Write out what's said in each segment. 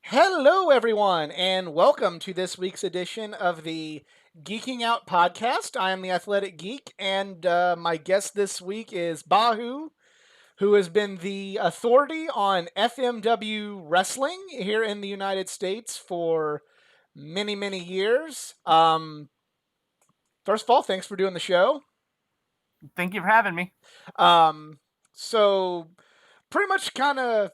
Hello, everyone, and welcome to this week's edition of the Geeking Out podcast. I am the Athletic Geek, and my guest this week is Bahu, who has been the authority on FMW wrestling here in the United States for many, many years. First of all, thanks for doing the show. Thank you for having me. Um, so, pretty much kind of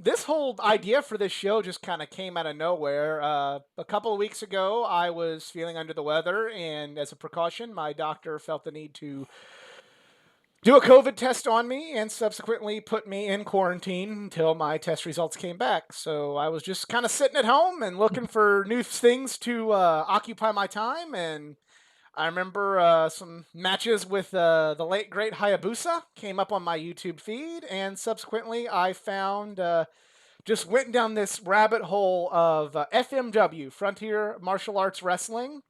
this whole idea for this show just kind of came out of nowhere. A couple of weeks ago, I was feeling under the weather, and as a precaution, my doctor felt the need to do a COVID test on me and subsequently put me in quarantine until my test results came back. So I was just kind of sitting at home and looking for new things to occupy my time. And I remember some matches with the late great Hayabusa came up on my YouTube feed, and subsequently I found just went down this rabbit hole of FMW, Frontier Martial Arts Wrestling.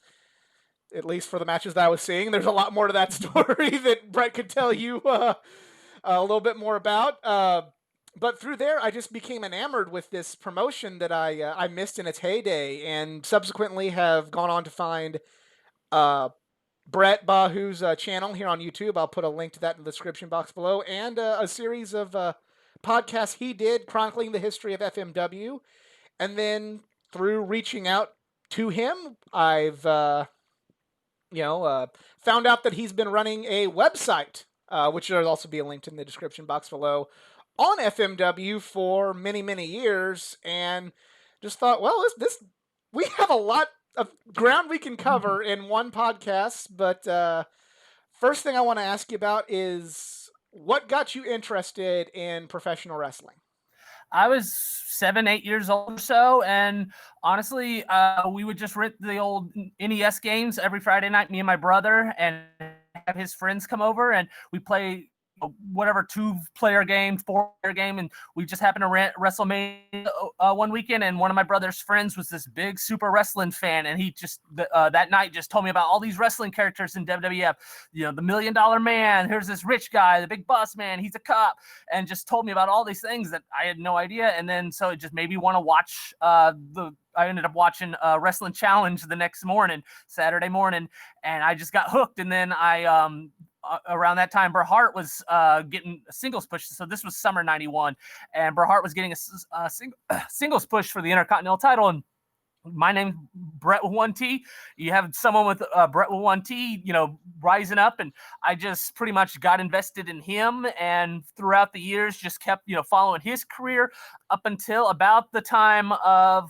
At least for the matches that I was seeing, there's a lot more to that story that Bret could tell you a little bit more about. But through there, I just became enamored with this promotion that I missed in its heyday, and subsequently have gone on to find uh, Bret Bahu's channel here on YouTube. I'll put a link to that in the description box below, and a series of podcasts he did chronicling the history of FMW. And then through reaching out to him, I've found out that he's been running a website, which there'll also be a link in the description box below, on FMW for many, many years, and just thought, well, this we have a lot of ground we can cover in one podcast. But first thing I want to ask you about is what got you interested in professional wrestling? I was 7, 8 years old or so, and honestly, we would just rent the old NES games every Friday night, me and my brother, and have his friends come over, and we play whatever 2-player game, 4-player game, and we just happened to rent WrestleMania one weekend, and one of my brother's friends was this big super wrestling fan, and he just that night just told me about all these wrestling characters in WWF. The $1 Million Man. Here's this rich guy, the Big Boss Man. He's a cop, and just told me about all these things that I had no idea. And then so it just made me want to watch I ended up watching Wrestling Challenge the next morning, Saturday morning, and I just got hooked. And then around that time, Bret Hart was getting a singles push. So this was summer '91, and Bret Hart was getting a singles push for the Intercontinental title. And my name's Bret with one T. You have someone with Bret with one T, rising up, and I just pretty much got invested in him. And throughout the years, just kept following his career up until about the time of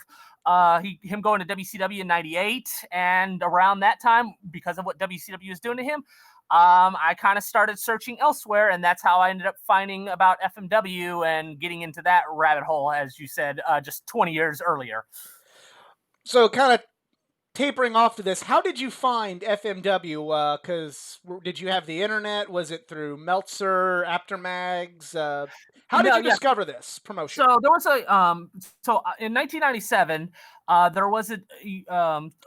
him going to WCW in '98, and around that time, because of what WCW was doing to him, I kind of started searching elsewhere, and that's how I ended up finding about FMW and getting into that rabbit hole, as you said, just 20 years earlier. So, kind of tapering off to this, how did you find FMW? Because did you have the internet? Was it through Meltzer, Aftermags? How did No, you yeah. discover this promotion? So there was in 1997, there was a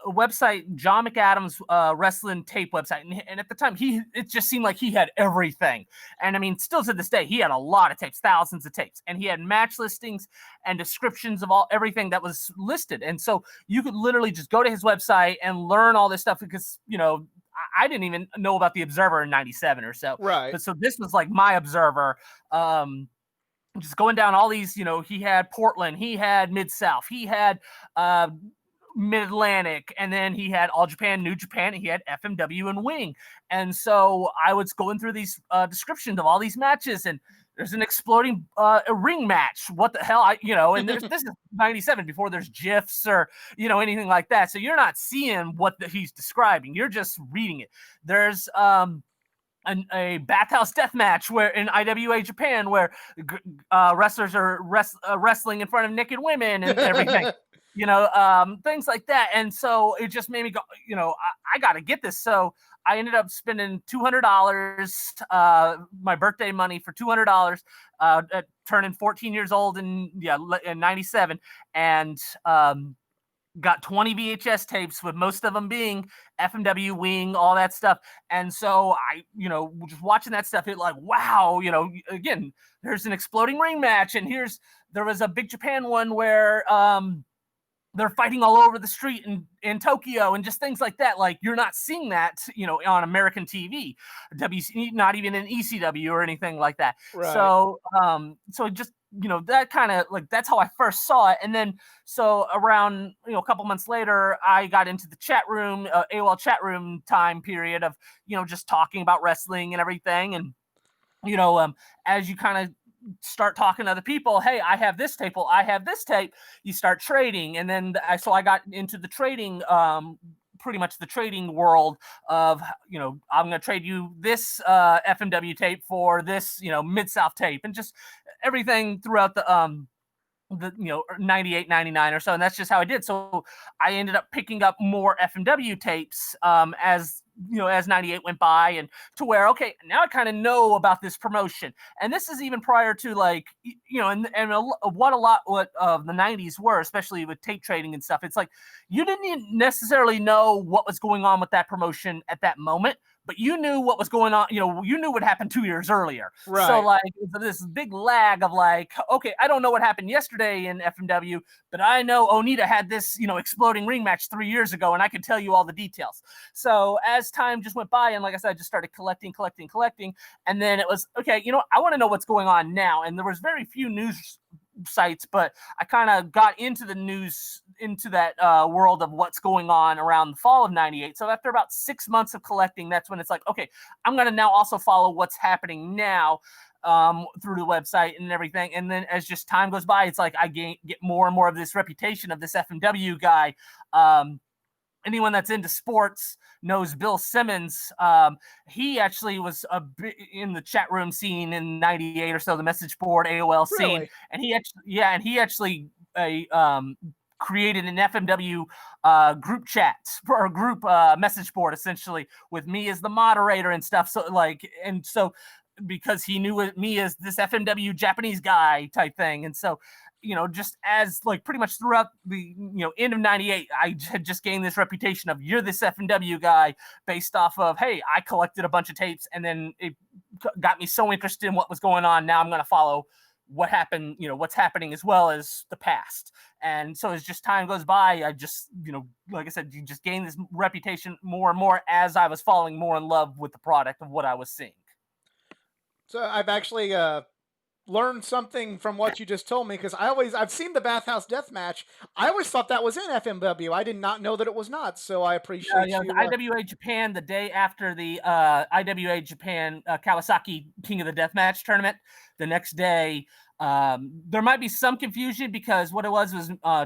website, John McAdams wrestling tape website, and at the time it just seemed like he had everything. And I mean, still to this day, he had a lot of tapes, thousands of tapes, and he had match listings and descriptions of everything that was listed. And so you could literally just go to his website and learn all this stuff, because I didn't even know about the Observer in '97 or so. Right. But so this was like my Observer. Just going down all these, he had Portland, he had Mid-South, he had Mid-Atlantic, and then he had All Japan, New Japan, and he had FMW and Wing. And so I was going through these descriptions of all these matches, and there's an exploding ring match. What the hell? And this is '97, before there's GIFs or, anything like that. So you're not seeing what he's describing. You're just reading it. There's a bathhouse death match where in IWA Japan, where wrestlers are wrestling in front of naked women and everything, things like that. And so it just made me go, I got to get this. So I ended up spending $200, my birthday money for $200, turning 14 years old in '97. And got 20 VHS tapes, with most of them being FMW Wing, all that stuff. And so I, just watching that stuff, it like, wow, again, there's an exploding ring match, and there was a Big Japan one where they're fighting all over the street in Tokyo, and just things like that. Like, you're not seeing that, on American TV, not even in ECW or anything like that. Right. So just, that kind of like, that's how I first saw it. And then, so around, a couple months later, I got into the chat room, AOL chat room time period of, just talking about wrestling and everything. And, as you kind of start talking to other people, hey, I have this tape, well, I have this tape, you start trading. And then I got into the trading, pretty much the trading world of, I'm going to trade you this FMW tape for this, Mid-South tape, and just everything throughout the 98, 99 or so. And that's just how I did. So I ended up picking up more FMW tapes as 98 went by, and to where, okay, now I kind of know about this promotion. And this is even prior to, like, what a lot of the 90s were, especially with tape trading and stuff. It's like, you didn't necessarily know what was going on with that promotion at that moment, but you knew what was going on. You knew what happened 2 years earlier. So, Right. like, this big lag of, like, okay, I don't know what happened yesterday in FMW, but I know Onita had this, exploding ring match 3 years ago, and I can tell you all the details. So as time just went by, and like I said, I just started collecting. And then it was, okay, I want to know what's going on now. And there was very few news sites, but I kind of got into the news, into that world of what's going on around the fall of 98. So after about 6 months of collecting, that's when it's like, okay, I'm going to now also follow what's happening now through the website and everything. And then as just time goes by, it's like I get more and more of this reputation of this FMW guy. Anyone that's into sports knows Bill Simmons. He actually was in the chat room scene in 98 or so, the message board AOL scene. Really? And he actually created an FMW group chat, or group message board, essentially, with me as the moderator and stuff. So, like, and so, because he knew me as this FMW Japanese guy type thing. And so, just as, like, pretty much throughout the, end of 98, I had just gained this reputation of, you're this FMW guy, based off of, hey, I collected a bunch of tapes, and then it got me so interested in what was going on. Now I'm going to follow what happened, what's happening, as well as the past. And so as just time goes by, I just, like I said, you just gain this reputation more and more as I was falling more in love with the product of what I was seeing. So I've actually learned something from what you just told me, because I've seen the Bathhouse Death Match. I always thought that was in FMW. I did not know that it was not. So I appreciate The you. IWA Japan, the day after the IWA Japan Kawasaki King of the Deathmatch tournament, the next day, there might be some confusion, because what it was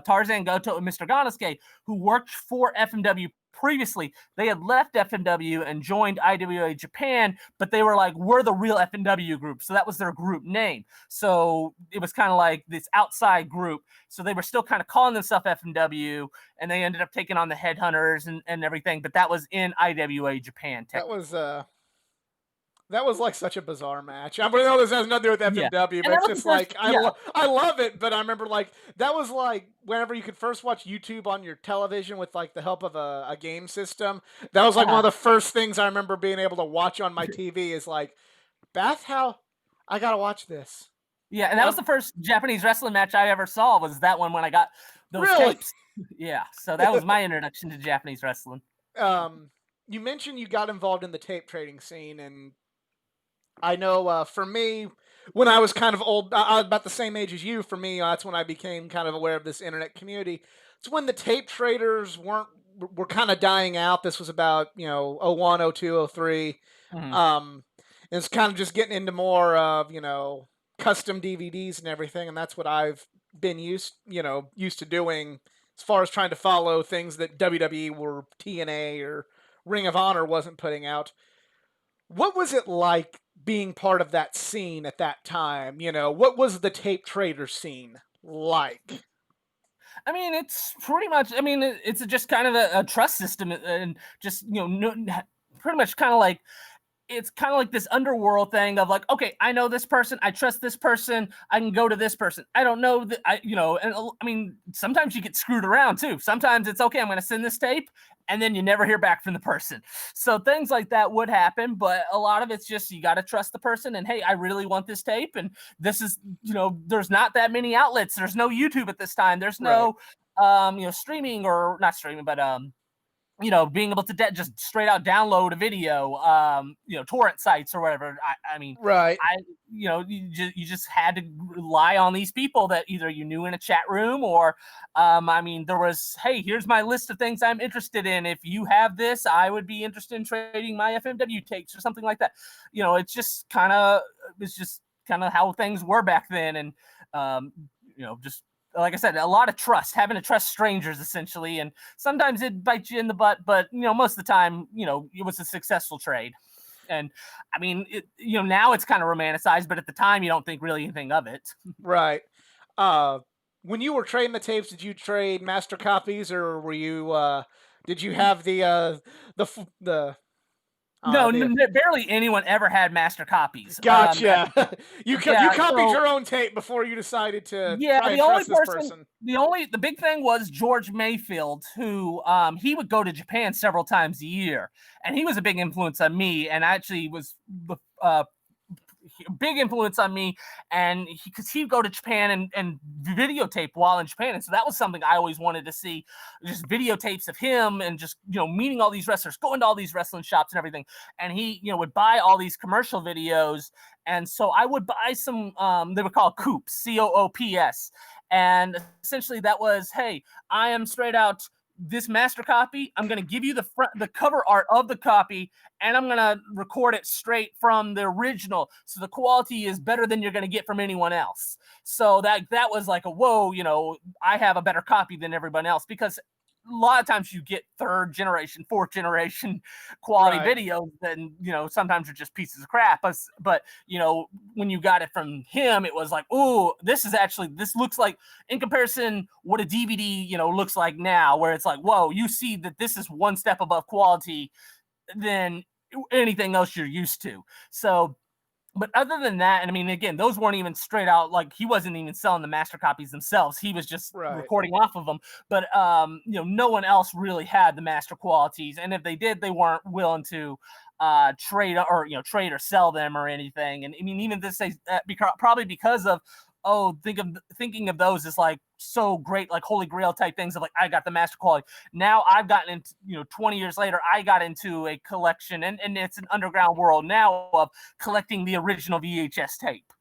Tarzan Goto and Mr. Ganosuke, who worked for FMW previously. They had left FMW and joined IWA Japan, but they were like, we're the real FMW group. So that was their group name. So it was kind of like this outside group. So they were still kind of calling themselves FMW, and they ended up taking on the Headhunters and everything. But that was in IWA Japan, That technically. was that was like such a bizarre match. I know this has nothing to do with Yeah. FMW, but And that it's was the just first, like yeah. I love it. But I remember, like, that was like whenever you could first watch YouTube on your television with, like, the help of a game system. That was like one of Uh-huh. the first things I remember being able to watch on my TV. Is like, Bath, how I gotta watch this. Yeah, and that was the first Japanese wrestling match I ever saw, was that one when I got those Really. tapes. Yeah, so that was my introduction to Japanese wrestling. um, you mentioned you got involved in the tape trading scene, and I know, for me, when I was kind of old, I was about the same age as you. For me, that's when I became kind of aware of this internet community. It's when the tape traders were kind of dying out. This was about, '01, '02, '03. Mhm. Um, and it's kind of just getting into more of, custom DVDs and everything, and that's what I've been used to doing, as far as trying to follow things that WWE or TNA or Ring of Honor wasn't putting out. What was it like being part of that scene at that time? What was the tape trader scene like? I mean, it's pretty much. I mean, it's just kind of a trust system, and just, pretty much kind of like it's kind of like this underworld thing of like, okay, I know this person, I trust this person, I can go to this person. I don't know that and I mean, sometimes you get screwed around too. Sometimes it's okay, I'm going to send this tape, and then you never hear back from the person. So things like that would happen, but a lot of it's just you got to trust the person. And hey, I really want this tape, and this is, there's not that many outlets. There's no YouTube at this time. There's Right. no, streaming, or not streaming, but being able to just straight out download a video, torrent sites or whatever. I mean, Right. you just had to rely on these people that either you knew in a chat room, or, I mean, there was, hey, here's my list of things I'm interested in. If you have this, I would be interested in trading my FMW tapes or something like that. It's just kind of how things were back then. And, just like I said, a lot of trust, having to trust strangers essentially. And sometimes it bites you in the butt, but most of the time, it was a successful trade. And I mean, now it's kind of romanticized, but at the time you don't think really anything of it. Right. Uh, when you were trading the tapes, did you trade master copies, or were you did you have No, the barely anyone ever had master copies. gotcha? You Yeah, copied so your own tape before you decided to yeah, try and trust this person. the big thing was George Mayfield, who he would go to Japan several times a year, and he was a big influence on me, and actually was uh, big influence on me. And because he'd go to Japan and videotape while in Japan, and so that was something I always wanted to see, just videotapes of him, and just meeting all these wrestlers, going to all these wrestling shops and everything. And he would buy all these commercial videos, and so I would buy some, they were called coops, COOPS, and essentially that was, hey, I am straight out this master copy. I'm going to give you the cover art of the copy, and I'm going to record it straight from the original. So the quality is better than you're going to get from anyone else. So that was like a, whoa, I have a better copy than everyone else, because a lot of times you get third generation, fourth generation quality Right. videos, then sometimes are just pieces of crap. But when you got it from him, it was like, oh, this looks like, in comparison, what a DVD looks like now, where it's like, whoa, you see that this is one step above quality than anything else you're used to. So, but other than that, and I mean, again, those weren't even straight out, like, he wasn't even selling the master copies themselves. He was just Right. recording off of them. But no one else really had the master qualities, and if they did, they weren't willing to trade or sell them or anything. And I mean, even this probably because of, thinking of those as like so great, like holy grail type things of like, I got the master quality. Now I've gotten into, 20 years later, I got into a collection, and it's an underground world now of collecting the original VHS tape.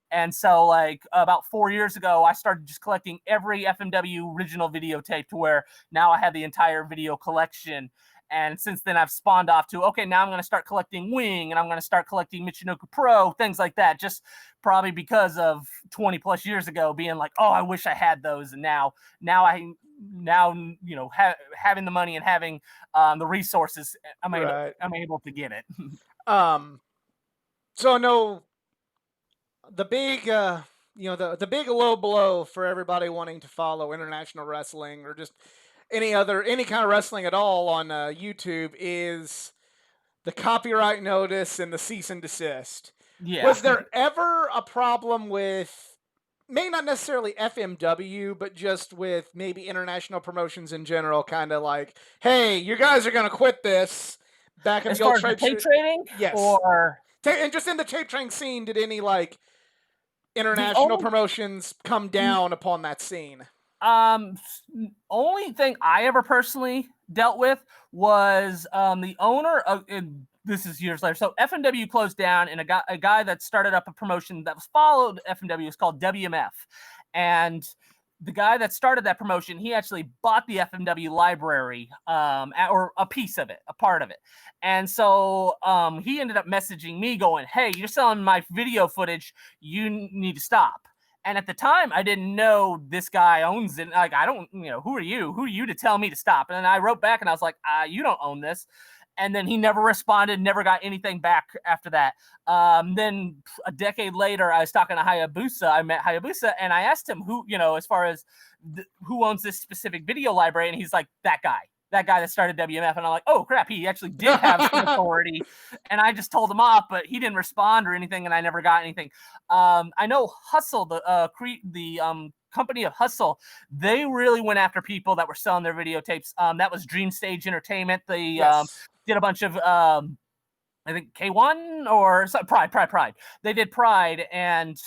And so, like, about 4 years ago, I started just collecting every FMW original videotape, to where now I have the entire video collection. And since then, I've spawned off to, okay, now I'm going to start collecting Wing, and I'm going to start collecting Michinoku Pro, things like that. Just probably because of 20 plus years ago being like, oh, I wish I had those. And now having the money and having the resources, Right. I'm able to get it. Um. So no, the big the big low blow for everybody wanting to follow international wrestling, or just any kind of wrestling at all on YouTube, is the copyright notice and the cease and desist. Yeah. Was there ever a problem with, maybe not necessarily FMW, but just with maybe international promotions in general, kind of like, hey, you guys are gonna quit this, back in As the old far as the trade tape trading, yes. or And just in the tape trading scene, did any like the international only promotions come down upon that scene? Um, only thing I ever personally dealt with was the owner of. This is years later. So FMW closed down, and a guy that started up a promotion that was followed FMW is called WMF, and the guy that started that promotion, he actually bought the FMW library, or a piece of it, a part of it. And so he ended up messaging me going, hey, you're selling my video footage. You need to stop. And at the time, I didn't know this guy owns it. Like, I don't, who are you? Who are you to tell me to stop? And then I wrote back and I was like, you don't own this. And then he never responded, never got anything back after that. Then a decade later, I was talking to Hayabusa. I met Hayabusa, and I asked him who, as far as who owns this specific video library. And he's like, that guy. that guy that started WMF, and I'm like, oh crap, he actually did have some authority, and I just told him off, but he didn't respond or anything, and I never got anything. I know Hustle, the company of Hustle, they really went after people that were selling their videotapes. That was Dream Stage Entertainment. They Yes. did a bunch of I think K1 or Pride. They did Pride, and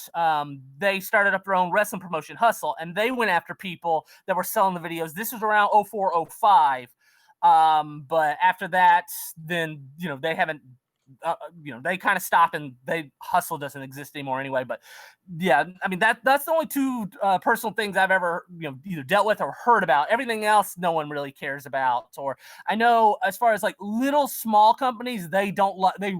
they started up their own wrestling promotion, Hustle, and they went after people that were selling the videos. This was around 04, 05. But after that, then they haven't. They kind of stopped, and Hustle doesn't exist anymore anyway. But yeah, I mean that's the only two personal things I've ever either dealt with or heard about. Everything else, no one really cares about. Or I know as far as like little small companies, they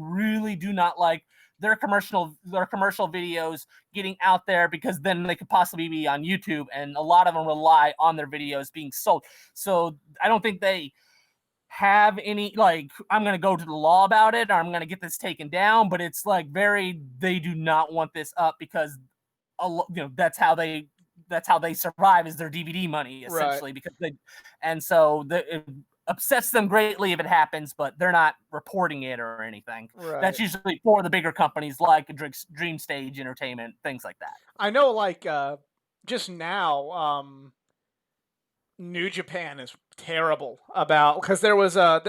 really do not like their commercial videos getting out there, because then they could possibly be on YouTube, and a lot of them rely on their videos being sold. So I don't think they have any like, I'm going to go to the law about it, or I'm going to get this taken down, but it's like they do not want this up, because that's how they survive, is their DVD money essentially. Right. Because it upsets them greatly if it happens, but they're not reporting it or anything. That's Right. usually for the bigger companies like Dream Stage Entertainment, things like that. I know, like, just now, New Japan is terrible about, because there was a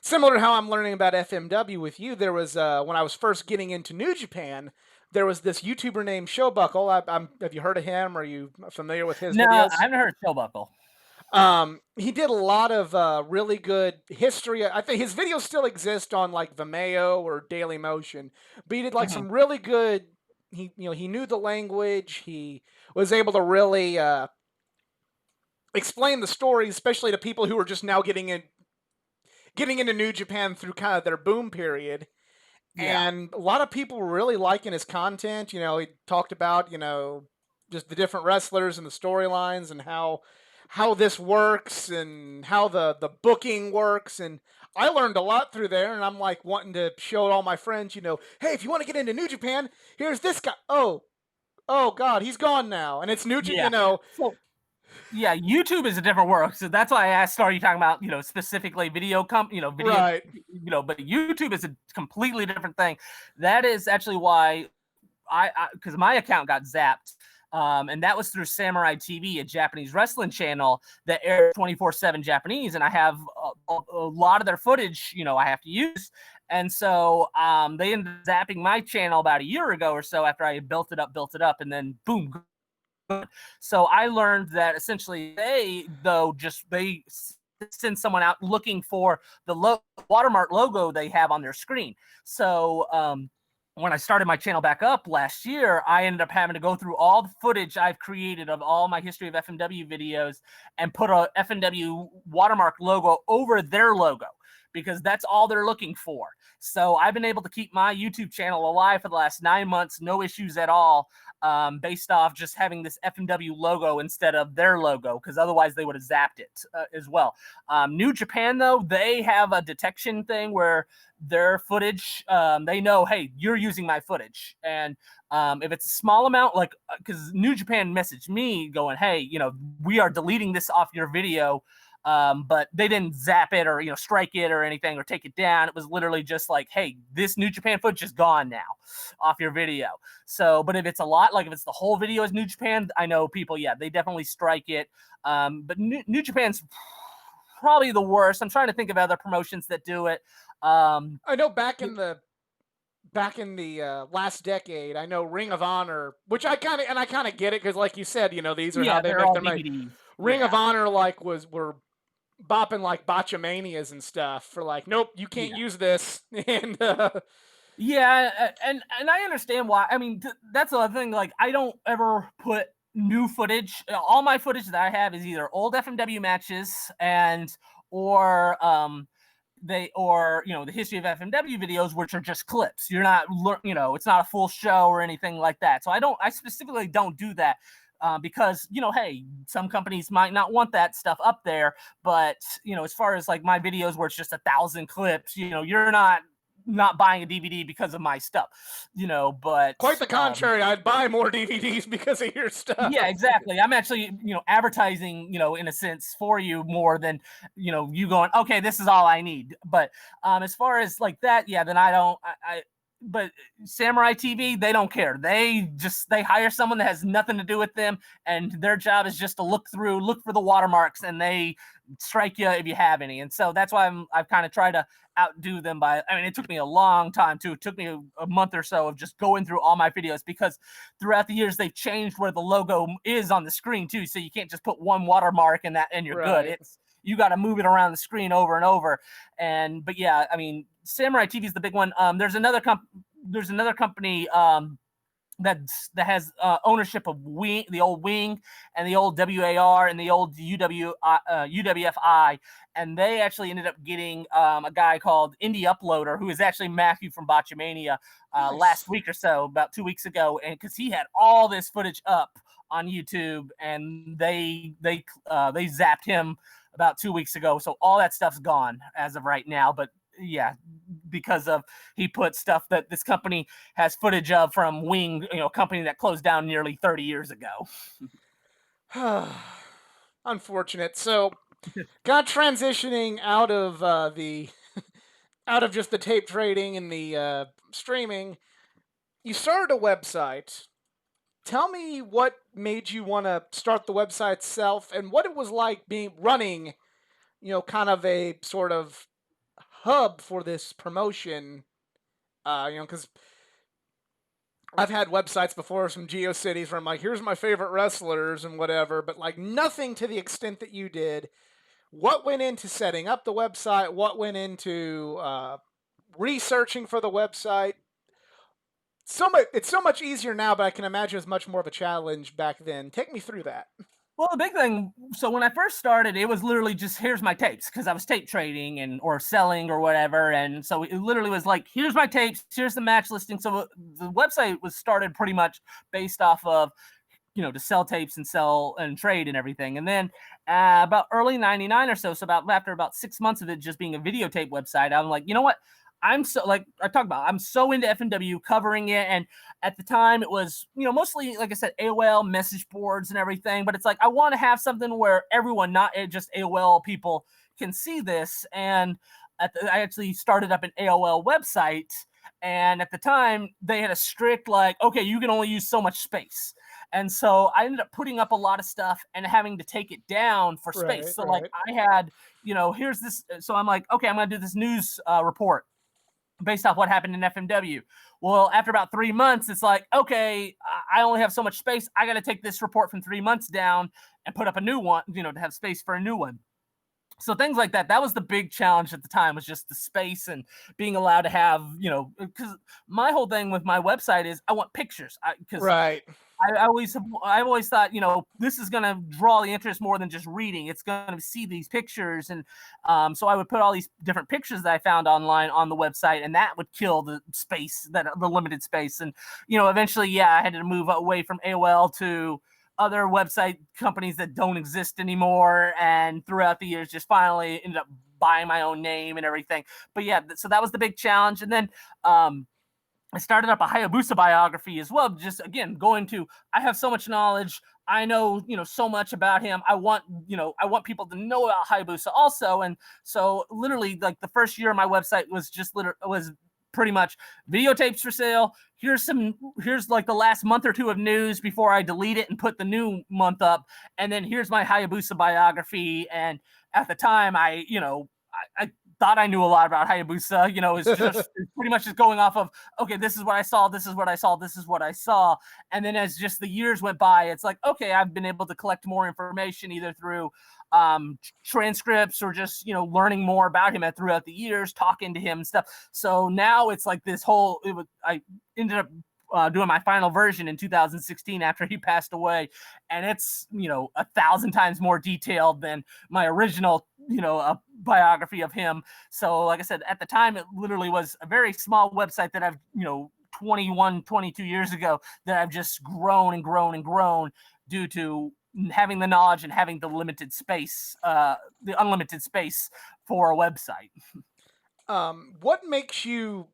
similar to how I'm learning about FMW with you. There was when I was first getting into New Japan, there was this YouTuber named Showbuckle. Have you heard of him? Are you familiar with his No, I videos? haven't heard Showbuckle. He did a lot of really good history. I think his videos still exist on like Vimeo or Daily Motion, but he did like Hmm. some really good. He knew the language. He was able to really explain the story, especially to people who are just now getting into New Japan through kind of their boom period. Yeah. And a lot of people were really liking his content. He talked about just the different wrestlers and the storylines, and how this works, and how the booking works. And I learned a lot through there, and I'm like wanting to show all my friends, hey, if you want to get into New Japan, here's this guy. Oh God, he's gone now, and it's New Yeah. Japan. So yeah, YouTube is a different world. So that's why I started talking about, specifically video, Right. but YouTube is a completely different thing. That is actually why because my account got zapped. And that was through Samurai TV, a Japanese wrestling channel that aired 24/7 Japanese. And I have a lot of their footage, I have to use. And so they ended up zapping my channel about a year ago or so, after I had built it up, and then boom. So I learned that essentially they send someone out looking for the watermark logo they have on their screen. So when I started my channel back up last year, I ended up having to go through all the footage I've created of all my history of FMW videos and put a FMW watermark logo over their logo, because that's all they're looking for. So I've been able to keep my YouTube channel alive for the last 9 months, no issues at all, based off just having this FMW logo instead of their logo, because otherwise they would have zapped it as well. New Japan, though, they have a detection thing where their footage, they know, hey, you're using my footage. And if it's a small amount, like, because New Japan messaged me going, hey, we are deleting this off your video. But they didn't zap it or strike it or anything or take it down. It was literally just like, hey, this New Japan footage is gone now off your video. So, but if it's a lot, like if it's the whole video is New Japan, I know people, yeah, they definitely strike it. But New Japan's probably the worst. I'm trying to think of other promotions that do it. I know back in the last decade, I know Ring of Honor, which I kind of get it, because like you said, these are how Yeah, they they're make all their money. DVDs. Ring of Yeah, Honor like were bopping like botchamanias and stuff for like, nope, you can't yeah. use this. And Yeah, and I understand why. I mean, that's the other thing. Like, I don't ever put new footage. All my footage that I have is either old FMW matches or the history of FMW videos, which are just clips. You're not it's not a full show or anything like that. So I specifically don't do that. Because hey, some companies might not want that stuff up there, but as far as like my videos where it's just 1,000 clips, you're not not buying a DVD because of my stuff, but Quite the contrary. I'd buy more DVDs because of your yeah, stuff. exactly. I'm actually, advertising, in a sense for you more than, you going, okay, this is all I need. But as far as like that, yeah, then I don't, but Samurai TV, they don't care. They hire someone that has nothing to do with them, and their job is just to look for the watermarks, and they strike you if you have any. And so that's why I've kind of tried to outdo them by. I mean, it took me a long time too. It took me a month or so of just going through all my videos, because throughout the years they've changed where the logo is on the screen too. So you can't just put one watermark in that and you're good. Right. You got to move it around the screen over and over. But yeah, I mean, Samurai TV is the big one. There's another company that has ownership of Wing, the old Wing, and the old WAR, and the old UWFI, and they actually ended up getting a guy called Indie Uploader, who is actually Matthew from Botchamania, Nice. last week or so, about 2 weeks ago, and because he had all this footage up on YouTube, and they zapped him about 2 weeks ago, so all that stuff's gone as of right now. But yeah, because of he put stuff that this company has footage of from Wing, a company that closed down nearly 30 years ago. Unfortunate. So, kind of transitioning out of the out of just the tape trading and the streaming, you started a website. Tell me what made you want to start the website itself, and what it was like being running, kind of a sort of hub for this promotion. Because I've had websites before, some GeoCities, where I'm like, here's my favorite wrestlers and whatever, but like nothing to the extent that you did. What went into setting up the website? What went into researching for the website? It's so much easier now, but I can imagine it was much more of a challenge back then. Take me through that. Well, the big thing, so when I first started, it was literally just here's my tapes, because I was tape trading or selling or whatever, and so it literally was like, here's my tapes, here's the match listing. So the website was started pretty much based off of, to sell tapes and sell and trade and everything. And then about early 99 or so, after about 6 months of it just being a videotape website, I'm like, you know what? I'm so, like I talked about, I'm so into FMW, covering it. And at the time it was, mostly, like I said, AOL message boards and everything. But it's like, I want to have something where everyone, not just AOL people, can see this. And I actually started up an AOL website. And at the time they had a strict, like, okay, you can only use so much space. And so I ended up putting up a lot of stuff and having to take it down for space. Right, So like right. I had, here's this. So I'm like, okay, I'm going to do this news report based off what happened in FMW. Well, after about 3 months, it's like, okay, I only have so much space. I got to take this report from 3 months down and put up a new one, to have space for a new one. So things like that. That was the big challenge at the time, was just the space and being allowed to have, because my whole thing with my website is I want pictures, because Right. I've always thought, this is going to draw the interest more than just reading. It's going to see these pictures. And so I would put all these different pictures that I found online on the website, and that would kill the limited space. And, eventually, yeah, I had to move away from AOL to other website companies that don't exist anymore. And throughout the years, just finally ended up buying my own name and everything. But yeah, so that was the big challenge. And then, I started up a Hayabusa biography as well. Just again, I have so much knowledge. I know, so much about him. I want people to know about Hayabusa also. And so literally like the first year of my website was pretty much videotapes for sale. Here's like the last month or two of news before I delete it and put the new month up. And then here's my Hayabusa biography. And at the time I thought I knew a lot about Hayabusa. It's pretty much just going off of, okay, this is what I saw, this is what I saw, this is what I saw. And then as just the years went by, it's like, okay, I've been able to collect more information either through transcripts or just, learning more about him throughout the years, talking to him and stuff. So now it's like I ended up doing my final version in 2016 after he passed away, and it's 1,000 times more detailed than my original a biography of him. So like I said, at the time it literally was a very small website that I've 21 22 years ago, that I've just grown and grown and grown due to having the knowledge and having the unlimited space for a website. What makes you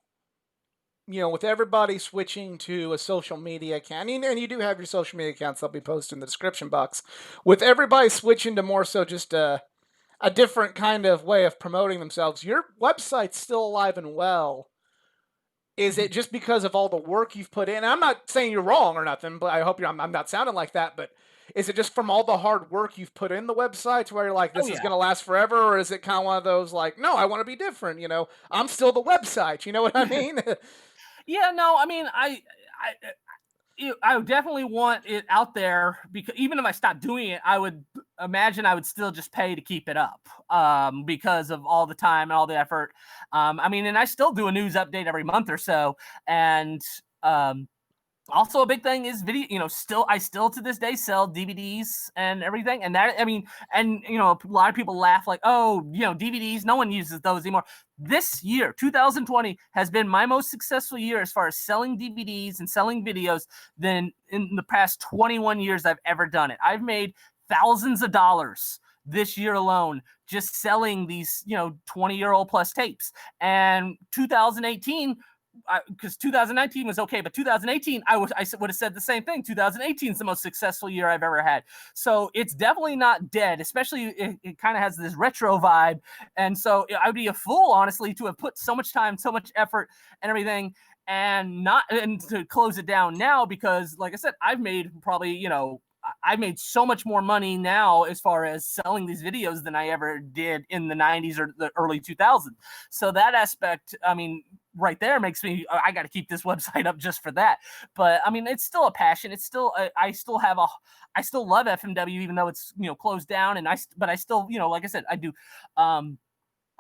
with everybody switching to a social media account, and you do have your social media accounts, they'll be posted in the description box. With everybody switching to more so just a different kind of way of promoting themselves, your website's still alive and well. Is Mhm. it just because of all the work you've put in? And I'm not saying you're wrong or nothing, but I hope I'm not sounding like that. But is it just from all the hard work you've put in the website to where you're like, Oh this is yeah. going to last forever? Or is it kind of one of those like, no, I want to be different? I'm still the website. You know what I mean? Yeah, no, I mean, I would definitely want it out there because even if I stopped doing it, I would imagine I would still just pay to keep it up because of all the time and all the effort. I mean, and I still do a news update every month or so, and um, also a big thing is video. Still I still to this day sell DVDs and everything, and that I mean, and a lot of people laugh like, oh, DVDs, no one uses those anymore. This year 2020 has been my most successful year as far as selling DVDs and selling videos than in the past 21 years I've ever done it. I've made thousands of dollars this year alone just selling these 20-year-old plus tapes. And 2018, because 2019 was okay, but 2018 I would have said the same thing. 2018 is the most successful year I've ever had, so it's definitely not dead. Especially it kind of has this retro vibe, and so I'd be a fool, honestly, to have put so much time, so much effort, and everything, and to close it down now because, like I said, I've made probably I've made so much more money now as far as selling these videos than I ever did in the 90s or the early 2000s. So that aspect, I mean, right there makes me, I got to keep this website up just for that. But I mean, it's still a passion. It's still, I still love FMW even though it's, closed down. But I still, like I said, I do,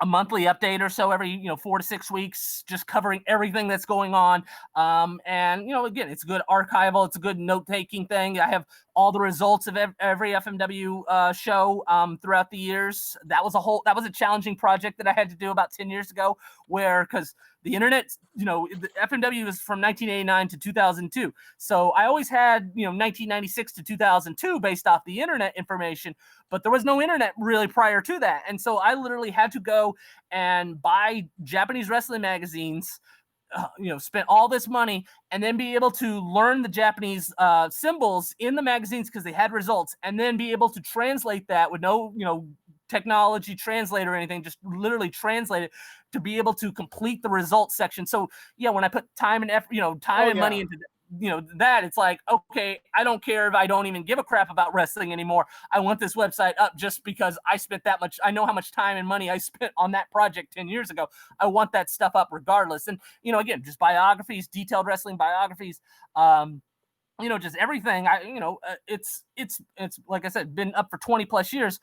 a monthly update or so every 4 to 6 weeks, just covering everything that's going on. And again, it's a good archival, it's a good note-taking thing. I have all the results of every FMW show throughout the years. That was a challenging project that I had to do about 10 years ago, where because the internet, the FMW was from 1989 to 2002, so I always had 1996 to 2002 based off the internet information, but there was no internet really prior to that. And so I literally had to go and buy Japanese wrestling magazines, spent all this money, and then be able to learn the Japanese symbols in the magazines because they had results, and then be able to translate that with no, technology translator or anything, just literally translate it to be able to complete the results section. So yeah, when I put time and effort, time Oh and money yeah. into that, it's like, okay, I don't care if I don't even give a crap about wrestling anymore. I want this website up just because I spent that much. I know how much time and money I spent on that project 10 years ago. I want that stuff up regardless. And again, just biographies, detailed wrestling biographies, just everything. It's like I said, been up for 20 plus years.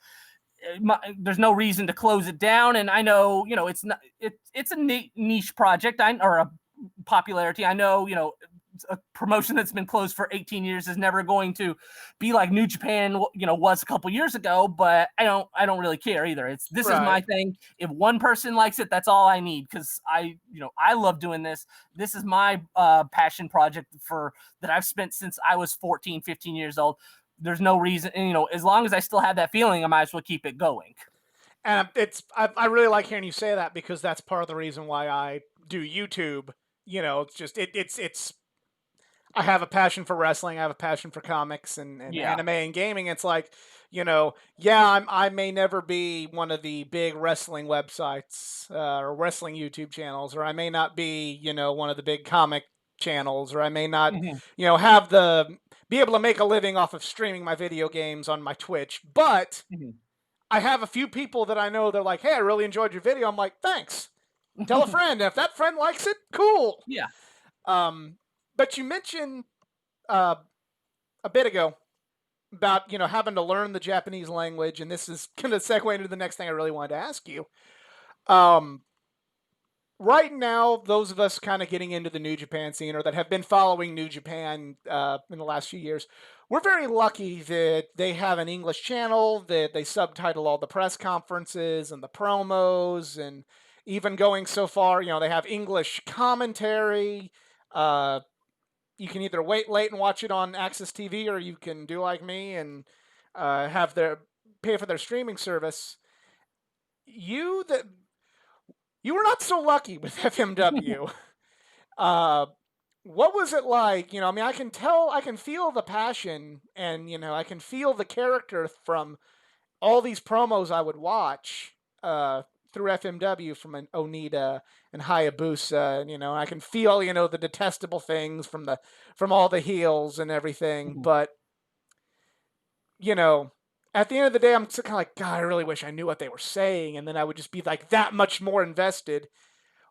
There's no reason to close it down. And I know, it's not, it's a niche project, or a popularity. I know, a promotion that's been closed for 18 years is never going to be like New Japan, was a couple years ago, but I don't really care either. This is Right. my thing. If one person likes it, that's all I need. Cause I love doing this. This is my passion project that I've spent since I was 14, 15 years old. There's no reason, as long as I still have that feeling, I might as well keep it going. And I really like hearing you say that because that's part of the reason why I do YouTube. It's just it's I have a passion for wrestling. I have a passion for comics and Yeah. anime and gaming. It's like, yeah, I may never be one of the big wrestling websites or wrestling YouTube channels, or I may not be, one of the big comic channels, or I may not, Hmm. have the be able to make a living off of streaming my video games on my Twitch. But Hmm. I have a few people that I know they're like, hey, I really enjoyed your video. I'm like, thanks. Tell a friend. If that friend likes it, cool. Yeah. Um, but you mentioned uh, a bit ago about having to learn the Japanese language, and this is going to segue into the next thing I really wanted to ask you. Um, right now, those of us kind of getting into the New Japan scene or that have been following New Japan in the last few years, we're very lucky that they have an English channel, that they subtitle all the press conferences and the promos, and even going so far, they have English commentary. Uh, you can either wait late and watch it on Access TV, or you can do like me and have their pay for their streaming service. You that you were not so lucky with FMW. Uh, what was it like? I mean, I can tell, I can feel the passion, and I can feel the character from all these promos I would watch through FMW from an Onita and Hayabusa, and I can feel the detestable things from all the heels and everything. Mhm. But you know, at the end of the day, I'm kind of like, God, I really wish I knew what they were saying, and then I would just be like that much more invested.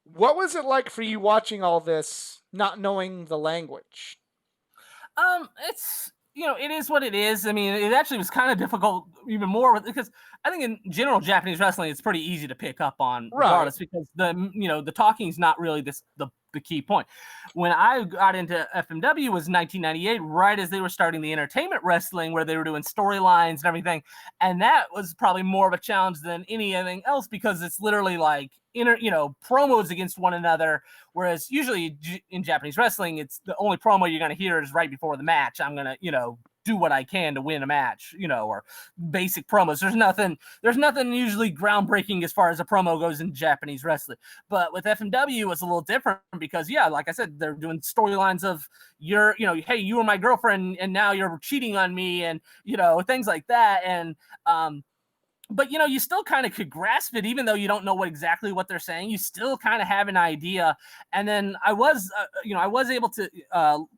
What was it like for you watching all this, not knowing the language? It's it is what it is. I mean, it actually was kind of difficult, even more because I think in general Japanese wrestling it's pretty easy to pick up on, Right. regardless, because the talking is not really the key point. When I got into FMW was 1998, right as they were starting the entertainment wrestling, where they were doing storylines and everything, and that was probably more of a challenge than anything else because it's literally like promos against one another. Whereas usually in Japanese wrestling, it's the only promo you're going to hear is right before the match. I'm going to, do what I can to win a match, or basic promos. There's nothing usually groundbreaking as far as a promo goes in Japanese wrestling. But with FMW, it's a little different because, yeah, like I said, they're doing storylines of hey, you were my girlfriend and now you're cheating on me, and, things like that. And, but you still kind of could grasp it, even though you don't know exactly what they're saying. You still kind of have an idea. And then I was able to,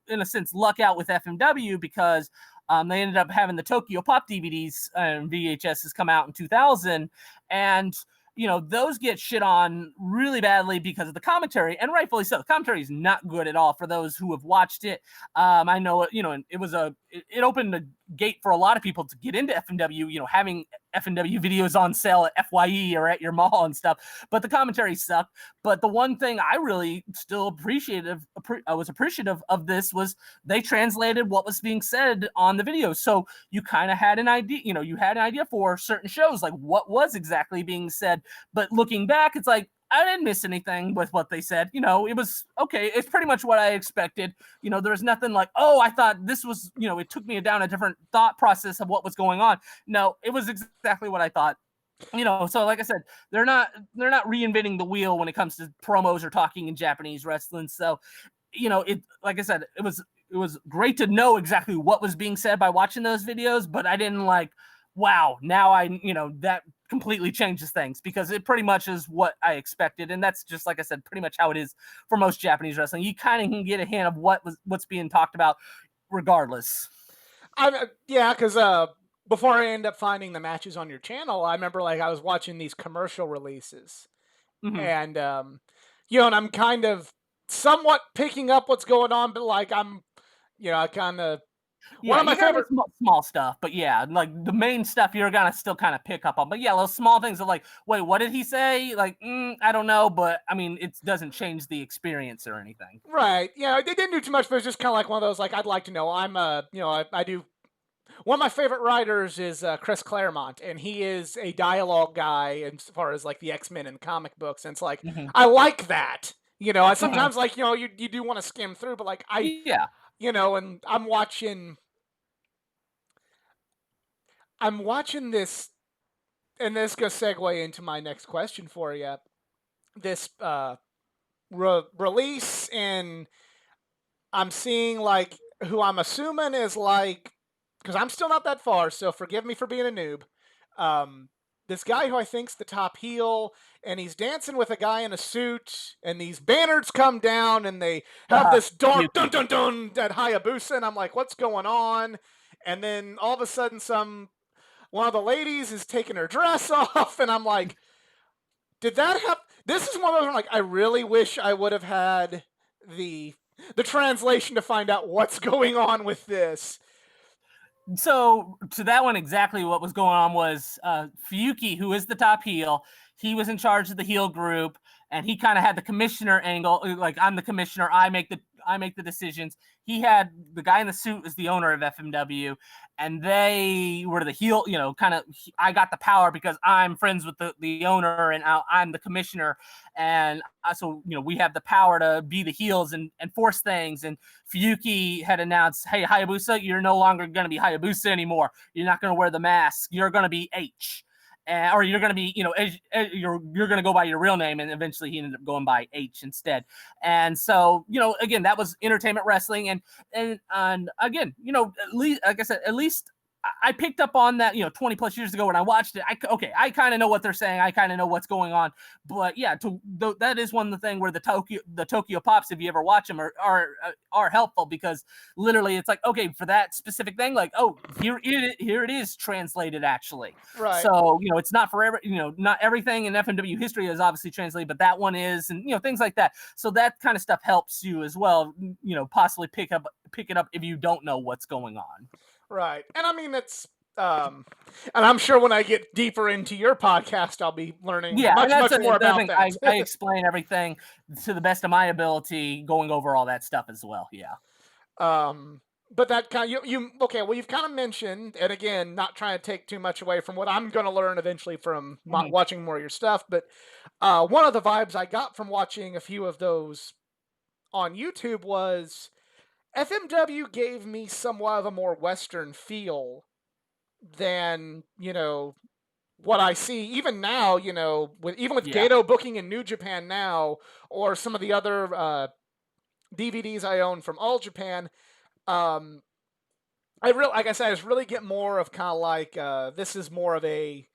in a sense, luck out with FMW because they ended up having the Tokyo Pop DVDs and VHSs come out in 2000, and those get shit on really badly because of the commentary, and rightfully so. The commentary is not good at all for those who have watched it. I know, and it opened a gate for a lot of people to get into FMW, having FMW videos on sale at FYE or at your mall and stuff. But the commentary sucked. But the one thing I really still was appreciative of this was they translated what was being said on the video. So you kind of had an idea, you had an idea for certain shows, like what was exactly being said. But looking back, it's like, I didn't miss anything with what they said. It was okay. It's pretty much what I expected. There was nothing like, oh, I thought this was, it took me down a different thought process of what was going on. No, it was exactly what I thought. So like I said, they're not reinventing the wheel when it comes to promos or talking in Japanese wrestling. So, it, like I said, it was great to know exactly what was being said by watching those videos, but I didn't like, wow, now that completely changes things, because it pretty much is what I expected. And that's just, like I said, pretty much how it is for most Japanese wrestling. You kind of can get a hint of what's being talked about regardless. Yeah, because before I end up finding the matches on your channel, I remember like I was watching these commercial releases, Hmm. and and I'm kind of somewhat picking up what's going on, but like I kind of one Yeah, of my you got the favorite. small stuff, but yeah, like the main stuff you're gonna still kind of pick up on. But yeah, those small things are like, wait, what did he say? Like, I don't know, but I mean, it doesn't change the experience or anything. Right. Yeah, they didn't do too much, but it's just kind of like one of those like I'd like to know. I do. One of my favorite writers is Chris Claremont, and he is a dialogue guy as far as like the X-Men and comic books. And it's like Hmm. I like that. I Hmm. sometimes like you do want to skim through, but like Yeah. and I'm watching this, and this gonna segue into my next question for you. This release, and I'm seeing like who I'm assuming is like, because I'm still not that far, so forgive me for being a noob. Um, this guy who I think's the top heel, and he's dancing with a guy in a suit, and these banners come down, and they have this dark dun Yuki. dun dun at Hayabusa, and I'm like, what's going on? And then all of a sudden, one of the ladies is taking her dress off, and I'm like, did that happen? This is one of those where I'm like, I really wish I would have had the the translation to find out what's going on with this. So to that one, exactly what was going on was Fuyuki, who is the top heel, he was in charge of the heel group, and he kind of had the commissioner angle. Like, I'm the commissioner, I make the decisions. He had the guy in the suit is the owner of FMW, and they were the heel. Kind of, I got the power because I'm friends with the owner, and I'm the commissioner, and so we have the power to be the heels and force things. And Fuyuki had announced, hey, Hayabusa, you're no longer going to be Hayabusa anymore. You're not going to wear the mask. You're going to be H. or you're going to be, you're going to go by your real name, and eventually he ended up going by H instead. And so, again, that was entertainment wrestling, and again, at least, like I said, at least I picked up on that, 20 plus years ago when I watched it. I kind of know what they're saying. I kind of know what's going on. But yeah, that is one of the thing where the Tokyo Pops, if you ever watch them, are helpful, because literally it's like, okay, for that specific thing, like, oh, here it is translated actually. Right. So it's not for not everything in FMW history is obviously translated, but that one is, and things like that. So that kind of stuff helps you as well. Possibly pick it up if you don't know what's going on. Right. And I mean, and I'm sure when I get deeper into your podcast, I'll be learning Yeah, and much, that's much more another about thing. I that. explain everything to the best of my ability, going over all that stuff as well. Yeah. um, but that kind of, okay, well, you've kind of mentioned, and again, not trying to take too much away from what I'm going to learn eventually from Mhm. watching more of your stuff, but one of the vibes I got from watching a few of those on YouTube was FMW gave me somewhat of a more Western feel than, what I see even now, with Yeah. Gato booking in New Japan now, or some of the other DVDs I own from All Japan. Um, like I said, I just really get more of kind of like this is more of a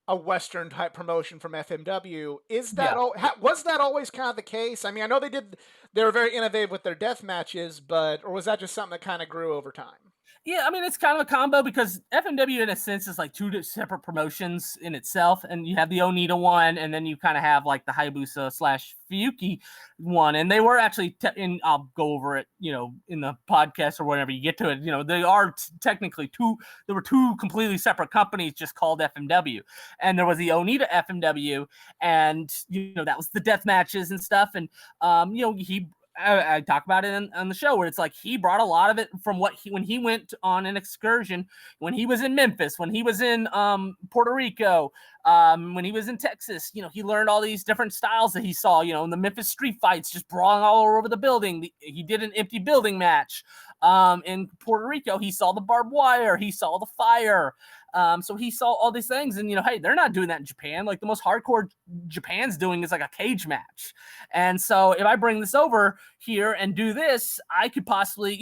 Western type promotion from FMW. Is that Yeah. was that always kind of the case? I mean, I know they were very innovative with their death matches, or was that just something that kind of grew over time? Yeah, I mean, it's kind of a combo, because FMW in a sense is like two separate promotions in itself, and you have the Onita one, and then you kind of have like the Hayabusa slash Fuyuki one, and they were actually, and I'll go over it, in the podcast or whenever you get to it. They are technically two. There were two completely separate companies just called FMW, and there was the Onita FMW, and that was the death matches and stuff, and I talk about it on the show, where it's like he brought a lot of it from when he went on an excursion, when he was in Memphis, when he was in Puerto Rico, when he was in Texas. He learned all these different styles that he saw. In the Memphis street fights, just brawling all over the building. He did an empty building match. In Puerto Rico, he saw the barbed wire, he saw the fire. So he saw all these things, and hey, they're not doing that in Japan. Like, the most hardcore Japan's doing is like a cage match. And so if I bring this over here and do this, I could possibly,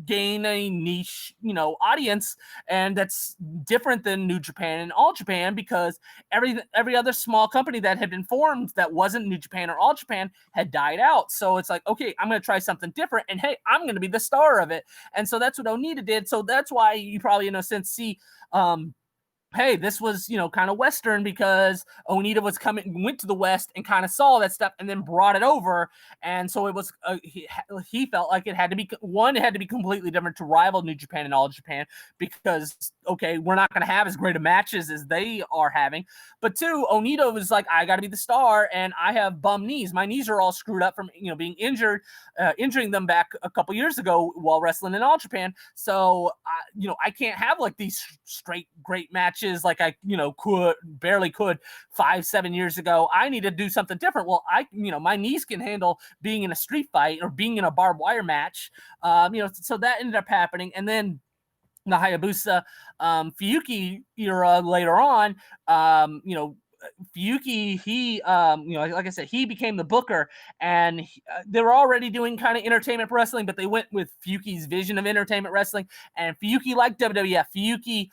gain a niche, audience, and that's different than New Japan and All Japan, because every other small company that had been formed that wasn't New Japan or All Japan had died out. So it's like, okay, I'm going to try something different, and hey, I'm going to be the star of it. And so that's what Onita did. So that's why you probably, in a sense, see hey, this was, kind of Western, because Onita went to the West and kind of saw that stuff and then brought it over. And so it was, he felt like it had to be completely different to rival New Japan and All Japan, because, okay, we're not going to have as great of matches as they are having. But two, Onita was like, I got to be the star, and I have bum knees. My knees are all screwed up from, being injuring them back a couple years ago while wrestling in All Japan. So, I can't have like these straight great matches like I, barely could 5-7 years ago. I need to do something different. Well, my knees can handle being in a street fight or being in a barbed wire match. So that ended up happening. And then the Hayabusa Fuyuki era later on, Fuyuki, he, like I said, he became the booker, and they were already doing kind of entertainment wrestling, but they went with Fuyuki's vision of entertainment wrestling. And Fuyuki liked WWF. Fuyuki,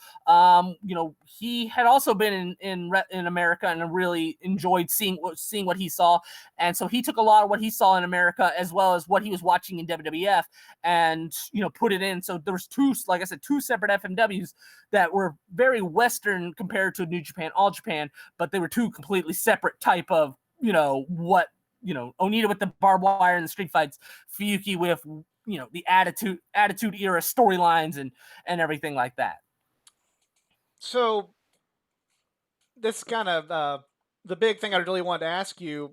he had also been in America and really enjoyed seeing what he saw, and so he took a lot of what he saw in America as well as what he was watching in WWF, and put it in. So there was like I said, two separate FMWs that were very Western compared to New Japan, All Japan, but they were two completely separate type of, Onita with the barbed wire and the street fights, Fuyuki with, the attitude era storylines and everything like that. So this kind of the big thing I really wanted to ask you,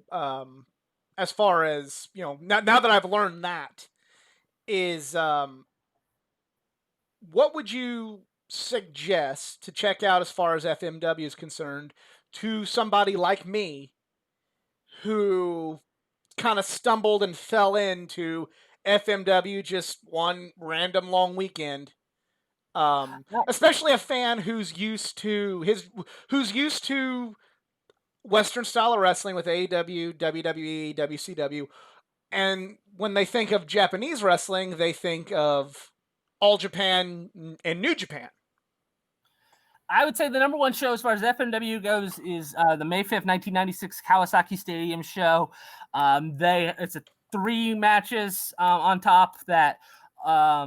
as far as now that I've learned that, is what would you suggest to check out as far as FMW is concerned to somebody like me who kind of stumbled and fell into FMW just one random long weekend? Especially a fan who's used to Western style of wrestling with AEW, WWE, WCW, and when they think of Japanese wrestling, they think of All Japan and New Japan. I would say the number one show as far as FMW goes is the May 5th, 1996 Kawasaki Stadium show. It's a 3 matches on top that a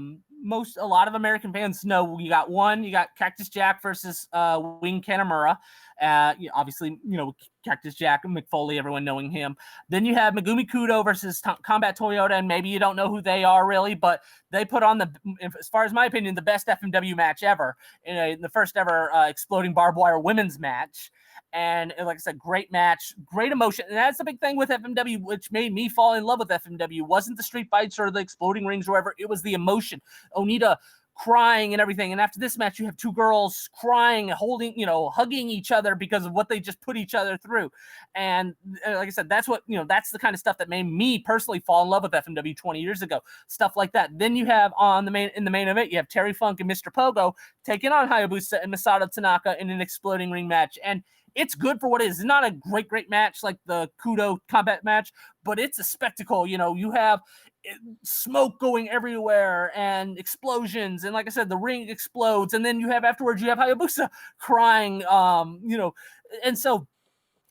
lot of American fans know. You got Cactus Jack versus Wing Kanemaru. Obviously, Cactus Jack, McFoley, everyone knowing him. Then you have Megumi Kudo versus Combat Toyota, and maybe you don't know who they are really, but they put on as far as my opinion, the best FMW match ever in the first ever exploding barbed wire women's match. And like I said, great match, great emotion. And that's the big thing with FMW, which made me fall in love with FMW. Wasn't the street fights or the exploding rings or whatever. It was the emotion. Onita crying and everything. And after this match, you have 2 girls crying, holding, hugging each other because of what they just put each other through. And like I said, that's the kind of stuff that made me personally fall in love with FMW 20 years ago. Stuff like that. Then you have in the main event, you have Terry Funk and Mr. Pogo taking on Hayabusa and Masato Tanaka in an exploding ring match. And it's good for what it is. It's not a great match like the Kudo combat match, but it's a spectacle. You have smoke going everywhere and explosions. And like I said, the ring explodes. And then afterwards, you have Hayabusa crying, and so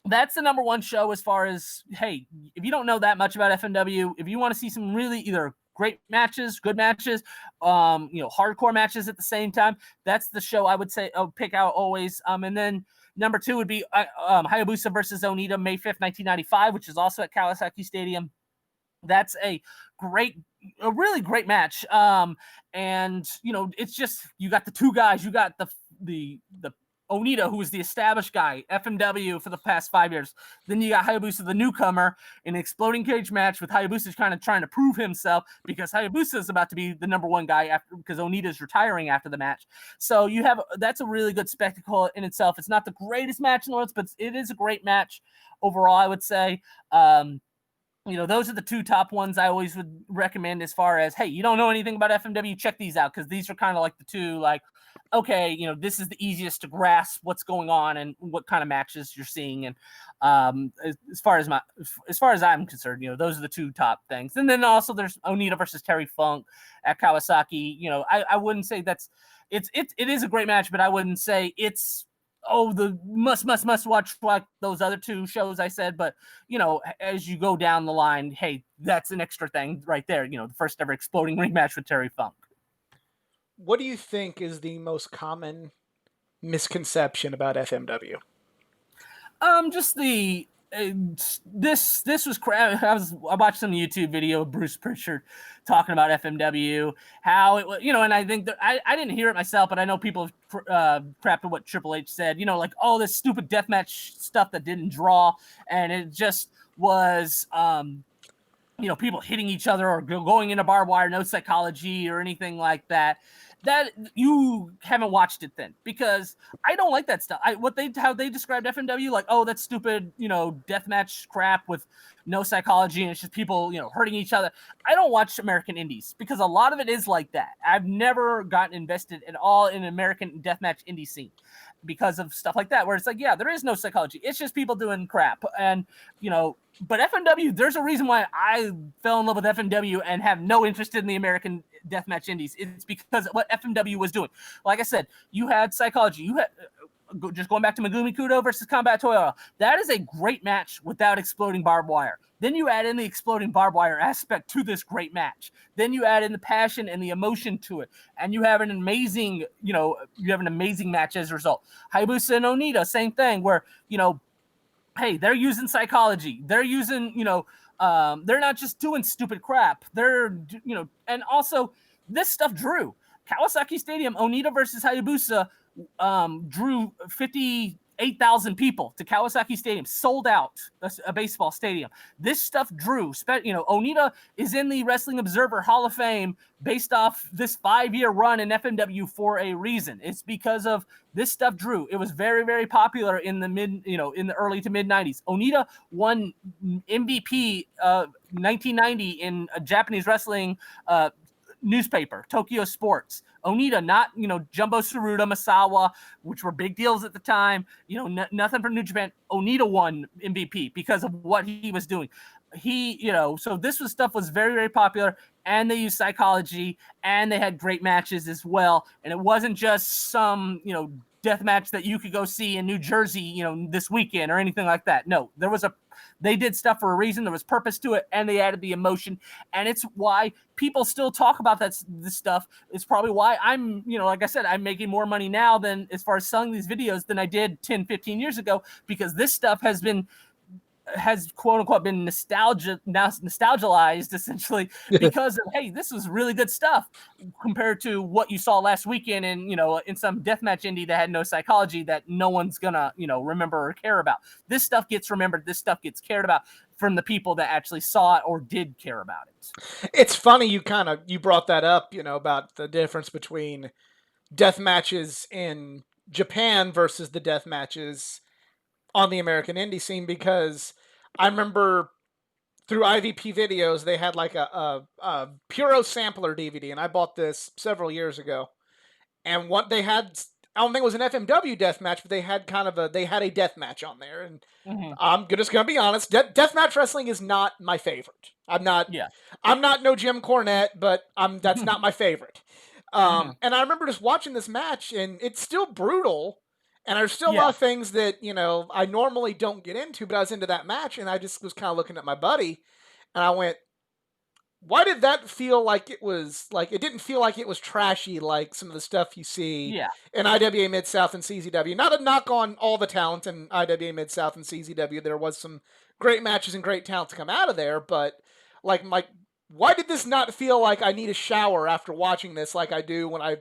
that's the number one show as far as, hey, if you don't know that much about FMW, if you want to see some really either great matches, good matches, hardcore matches at the same time, that's the show I would say I'll pick out always. And then number 2 would be Hayabusa versus Onita, May 5th, 1995, which is also at Kawasaki Stadium. That's a really great match. And it's just, you got the 2 guys, you got the Onita, who is the established guy, FMW for the past 5 years. Then you got Hayabusa, the newcomer, in an exploding cage match with Hayabusa kind of trying to prove himself because Hayabusa is about to be the number 1 guy because Onita is retiring after the match. So that's a really good spectacle in itself. It's not the greatest match in the world, but it is a great match overall, I would say. Those are the 2 top ones I always would recommend as far as, hey, you don't know anything about FMW, check these out, because these are kind of like the 2, like, okay, this is the easiest to grasp what's going on and what kind of matches you're seeing. And as far as I'm concerned, those are the 2 top things. And then also there's Onita versus Terry Funk at Kawasaki. I wouldn't say it is a great match, but I wouldn't say it's the must watch like those other 2 shows I said. But as you go down the line, hey, that's an extra thing right there. The first ever exploding ring match with Terry Funk. What do you think is the most common misconception about FMW? Just this was crap. I watched some YouTube video of Bruce Pritchard talking about FMW, how it was, and I think that I didn't hear it myself, but I know people crapped at what Triple H said, like, oh, this stupid deathmatch stuff that didn't draw, and it just was people hitting each other or going into barbed wire, no psychology or anything like that. That you haven't watched it then, because I don't like that stuff. How they described FMW, like, oh, that's stupid, deathmatch crap with no psychology and it's just people, hurting each other. I don't watch American indies because a lot of it is like that. I've never gotten invested at all in American deathmatch indie scene because of stuff like that, where it's like, yeah, there is no psychology. It's just people doing crap. And, but FMW, there's a reason why I fell in love with FMW and have no interest in the American deathmatch indies. It's because of what FMW was doing. Like I said, you had psychology. You had just going back to Megumi Kudo versus Combat Toyota. That is a great match without exploding barbed wire. Then you add in the exploding barbed wire aspect to this great match. Then you add in the passion and the emotion to it, and you have an amazing, match as a result. Hayabusa and Onita, same thing, where hey, they're using psychology. They're using, they're not just doing stupid crap. They're, and also this stuff drew. Kawasaki Stadium, Onita versus Hayabusa drew 58,000 people to Kawasaki Stadium, sold out a baseball stadium. This stuff drew. Onita is in the Wrestling Observer Hall of Fame based off this 5-year run in FMW for a reason. It's because of this stuff drew. It was very, very popular in the early to mid 90s. Onita won MVP 1990 in a Japanese wrestling newspaper, Tokyo Sports. Onita, not, Jumbo Tsuruta, Misawa, which were big deals at the time. Nothing from New Japan. Onita won MVP because of what he was doing. So this stuff was very, very popular, and they used psychology, and they had great matches as well. And it wasn't just some, death match that you could go see in New Jersey, this weekend or anything like that. No, they did stuff for a reason. There was purpose to it, and they added the emotion. And it's why people still talk about this stuff. It's probably why I'm, like I said, I'm making more money now than as far as selling these videos than I did 10, 15 years ago, because this stuff has quote unquote been nostalgized essentially because of, hey, this was really good stuff compared to what you saw last weekend in some deathmatch indie that had no psychology that no one's gonna remember or care about. This stuff gets remembered. This stuff gets cared about from the people that actually saw it or did care about it. It's funny you brought that up, about the difference between death matches in Japan versus the death matches on the American indie scene, because I remember through IVP videos they had like a Puro sampler DVD, and I bought this several years ago. And what they had, I don't think it was an FMW death match, but they had a death match on there. And I'm just gonna be honest, deathmatch wrestling is not my favorite. I'm not no Jim Cornette, but that's not my favorite. And I remember just watching this match, and it's still brutal. And there's still a lot of things that, I normally don't get into, but I was into that match, and I just was kind of looking at my buddy, and I went, why did that feel like it didn't feel like it was trashy like some of the stuff you see in IWA Mid-South and CZW. Not a knock on all the talent in IWA Mid-South and CZW. There was some great matches and great talent to come out of there, but why did this not feel like I need a shower after watching this like I do when I,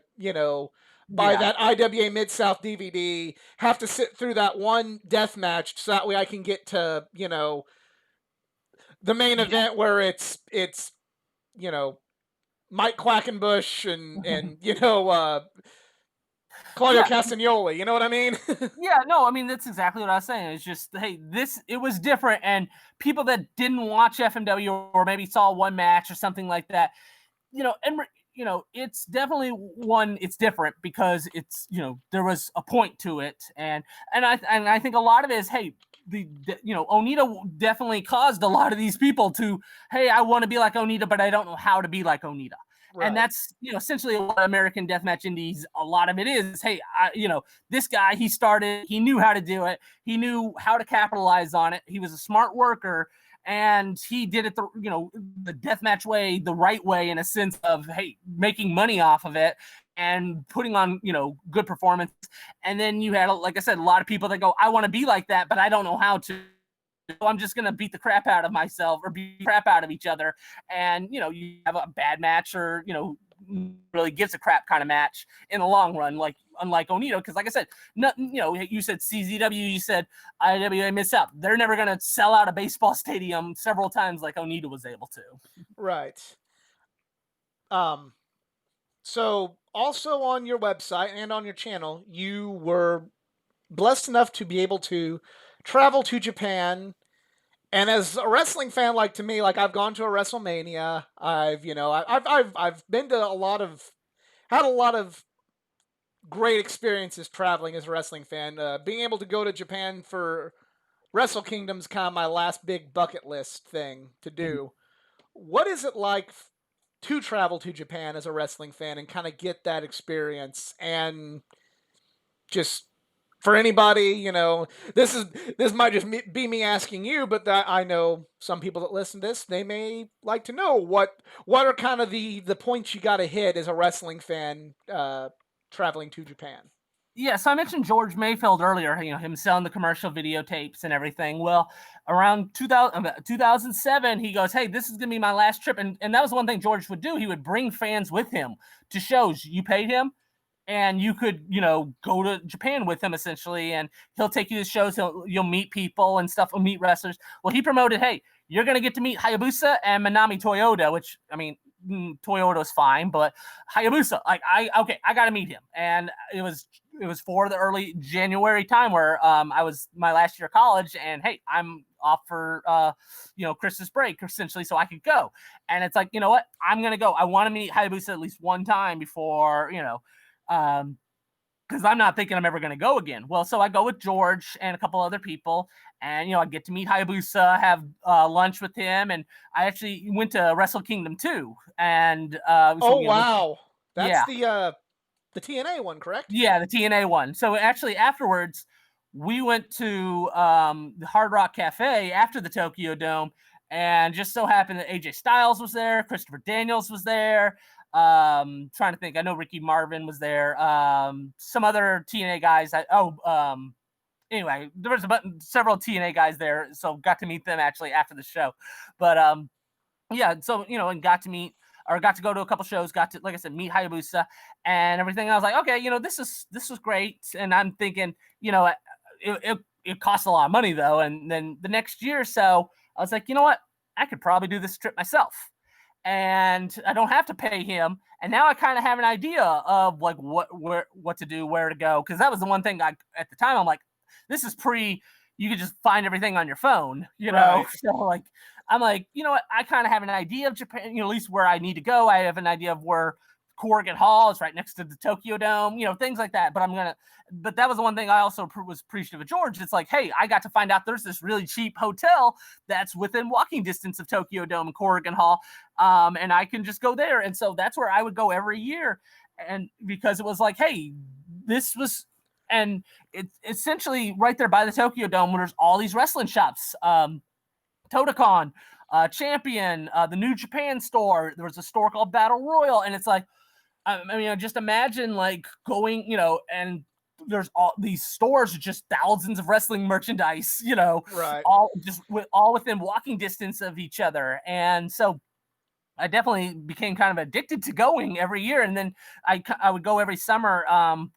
buy that IWA Mid-South DVD, have to sit through that one death match so that way I can get to, the main event where it's Mike Quackenbush and Claudio Castagnoli, you know what I mean? That's exactly what I was saying. It's just, hey, it was different, and people that didn't watch FMW or maybe saw one match or something like that, it's definitely it's different because it's, there was a point to it. And I think a lot of it is, hey, Onita definitely caused a lot of these people to, hey, I want to be like Onita, but I don't know how to be like Onita. Right. And that's, essentially what American Deathmatch Indies, a lot of it is, hey, this guy, he knew how to do it. He knew how to capitalize on it. He was a smart worker. And he did it the deathmatch way, the right way, in a sense of, hey, making money off of it and putting on, good performance. And then you had, like I said, a lot of people that go, I want to be like that, but I don't know how to. So I'm just going to beat the crap out of myself or beat the crap out of each other. And, you have a bad match or, really gives a crap kind of match in the long run, unlike Onita, because like I said, you said CZW, you said IWA Mid-South. They're never going to sell out a baseball stadium several times like Onita was able to. Right. So also on your website and on your channel, you were blessed enough to be able to travel to Japan. And as a wrestling fan, to me, I've gone to a WrestleMania. I've been to had a lot of great experiences traveling as a wrestling fan. Being able to go to Japan for Wrestle Kingdom's kind of my last big bucket list thing to do. What is it like to travel to Japan as a wrestling fan and kind of get that experience? And just for anybody, this might just be me asking you, but that I know some people that listen to this, they may like to know what are kind of the points you got to hit as a wrestling fan traveling to Japan. Yeah, so I mentioned George Mayfield earlier, him selling the commercial videotapes and everything. Well, around 2007, he goes, hey, this is going to be my last trip. And that was one thing George would do. He would bring fans with him to shows. You paid him, and you could, go to Japan with him essentially, and he'll take you to shows. You'll meet people and stuff. You'll meet wrestlers. Well, he promoted, hey, you're going to get to meet Hayabusa and Manami Toyota, which, Toyota's fine, but Hayabusa, like I got to meet him, and it was for the early January time where I was my last year of college, and hey, I'm off for Christmas break essentially, so I could go, and it's like, you know what, I'm gonna go. I want to meet Hayabusa at least one time before because I'm not thinking I'm ever going to go again. Well, so I go with George and a couple other people, and I get to meet Hayabusa, have lunch with him, and I actually went to Wrestle Kingdom too, and Oh wow, that's yeah, the TNA one, correct? yeah, the TNA one. So actually, afterwards, we went to the Hard Rock Cafe after the Tokyo Dome, and just so happened that AJ Styles was there, Christopher Daniels was there. Trying to think, I know Ricky Marvin was there. Some other TNA guys. Anyway, there was several TNA guys there, so got to meet them actually after the show. But yeah, so and got to go to a couple shows, got to, like I said, meet Hayabusa and everything. I was like, okay, this was great, and I'm thinking, it costs a lot of money though. And then the next year or so, I was like, you know what, I could probably do this trip myself, and I don't have to pay him. And now I kind of have an idea of like what to do, where to go, because that was the one thing at the time I'm like, this is you could just find everything on your phone, Right. So like, I'm like, you know what? I kind of have an idea of Japan, at least where I need to go. I have an idea of where Corrigan Hall is right next to the Tokyo Dome, things like that. But that was the one thing I also was appreciative of George. It's like, hey, I got to find out there's this really cheap hotel that's within walking distance of Tokyo Dome and Corrigan Hall. And I can just go there. And so that's where I would go every year. And because it was like, hey, and it's essentially right there by the Tokyo Dome where there's all these wrestling shops. Totocon, Champion, the New Japan store. There was a store called Battle Royal, and it's like, just imagine like going, and there's all these stores with just thousands of wrestling merchandise, Right. all within walking distance of each other, and so I definitely became kind of addicted to going every year. And then I would go every summer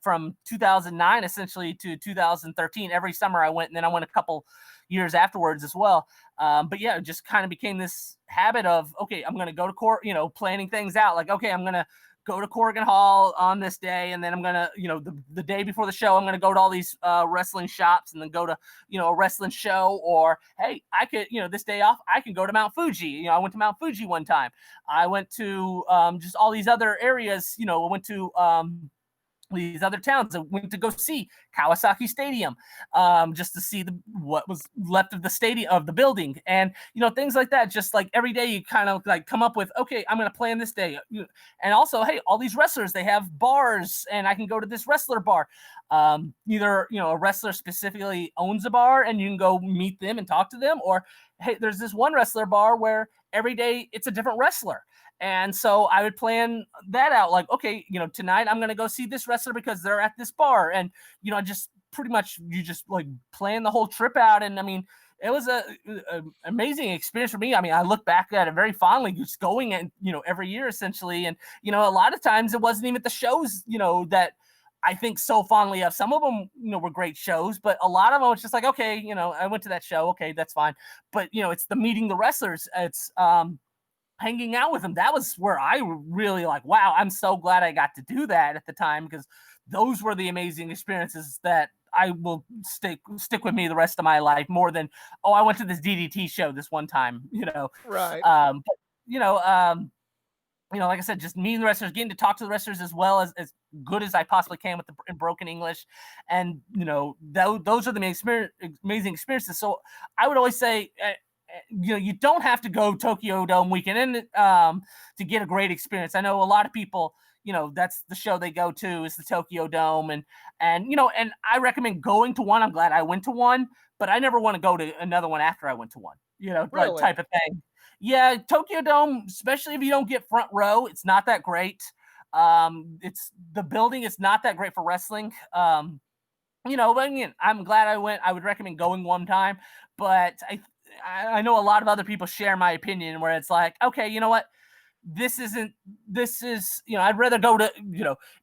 from 2009 essentially to 2013. Every summer I went, and then I went a couple years afterwards as well. But yeah, it just kind of became this habit of, okay, I'm going to go to court, planning things out. Like, okay, I'm going to go to Corrigan Hall on this day, and then I'm gonna, the day before the show, I'm gonna go to all these wrestling shops, and then go to, a wrestling show. Or hey, I could, this day off, I can go to Mount Fuji. I went to Mount Fuji one time. I went to just all these other areas. I went to these other towns. I went to go see Kawasaki Stadium, just to see what was left of the stadium, of the building, and things like that. Just like every day, you kind of like come up with, okay, I'm going to plan this day, and also, hey, all these wrestlers, they have bars, and I can go to this wrestler bar. Either a wrestler specifically owns a bar, and you can go meet them and talk to them, or hey, there's this one wrestler bar where every day it's a different wrestler. And so I would plan that out, like, okay, tonight I'm going to go see this wrestler because they're at this bar. And, just pretty much you just like plan the whole trip out. And I mean, it was a amazing experience for me. I mean, I look back at it very fondly, just going and, every year essentially. And, a lot of times it wasn't even the shows, that I think so fondly of. Some of them, were great shows, but a lot of them was just like, okay, I went to that show. Okay, that's fine. But, it's the meeting the wrestlers. It's, hanging out with them. That was where I really like, wow, I'm so glad I got to do that at the time, because those were the amazing experiences that I will stick with me the rest of my life, more than, oh, I went to this DDT show this one time, Right. But like I said, just meeting the wrestlers, getting to talk to the wrestlers as well as good as I possibly can with in broken English, and those are the amazing experiences. So I would always say, you don't have to go Tokyo Dome weekend to get a great experience. I know a lot of people, that's the show they go to, is the Tokyo Dome, and I recommend going to one. I'm glad I went to one, but I never want to go to another one after I went to one, like Really? type of thing. Yeah, Tokyo Dome, especially if you don't get front row, it's not that great. It's the building is not that great for wrestling. But again, I'm glad I went. I would recommend going one time, but I know a lot of other people share my opinion, where it's like, okay, you know what? This is, I'd rather go to,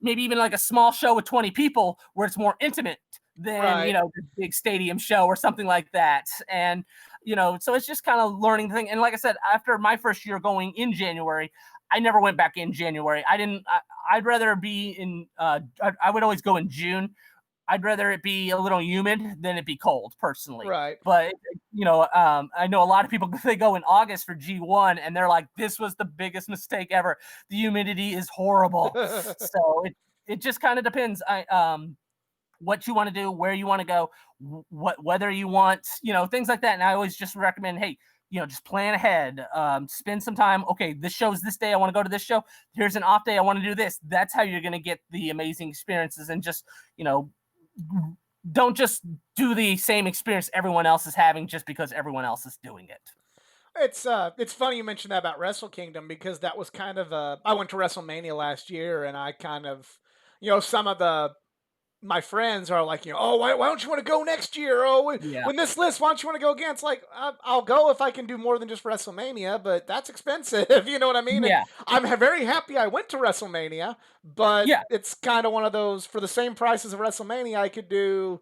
maybe even like a small show with 20 people where it's more intimate than, Right. the big stadium show or something like that. And, so it's just kind of learning the thing. And like I said, after my first year going in January, I never went back in January. I'd rather be in. I would always go in June. I'd rather it be a little humid than it be cold, personally. Right. But I know a lot of people they go in August for G1, and they're like, "This was the biggest mistake ever. The humidity is horrible." So it just kind of depends. What you want to do, where you want to go, whether you want, things like that. And I always just recommend, hey, just plan ahead. Spend some time. Okay, this show's this day. I want to go to this show. Here's an off day. I want to do this. That's how you're going to get the amazing experiences. And just, don't just do the same experience everyone else is having just because everyone else is doing it. It's funny you mentioned that about Wrestle Kingdom, because that was kind of I went to WrestleMania last year, and I kind of, some of my friends are like, oh, why don't you want to go next year? Oh, Yeah. when this list, why don't you want to go again? It's like, I'll go if I can do more than just WrestleMania, but that's expensive. You know what I mean? And Yeah. I'm very happy I went to WrestleMania, but Yeah. it's kind of one of those, for the same prices of WrestleMania, I could do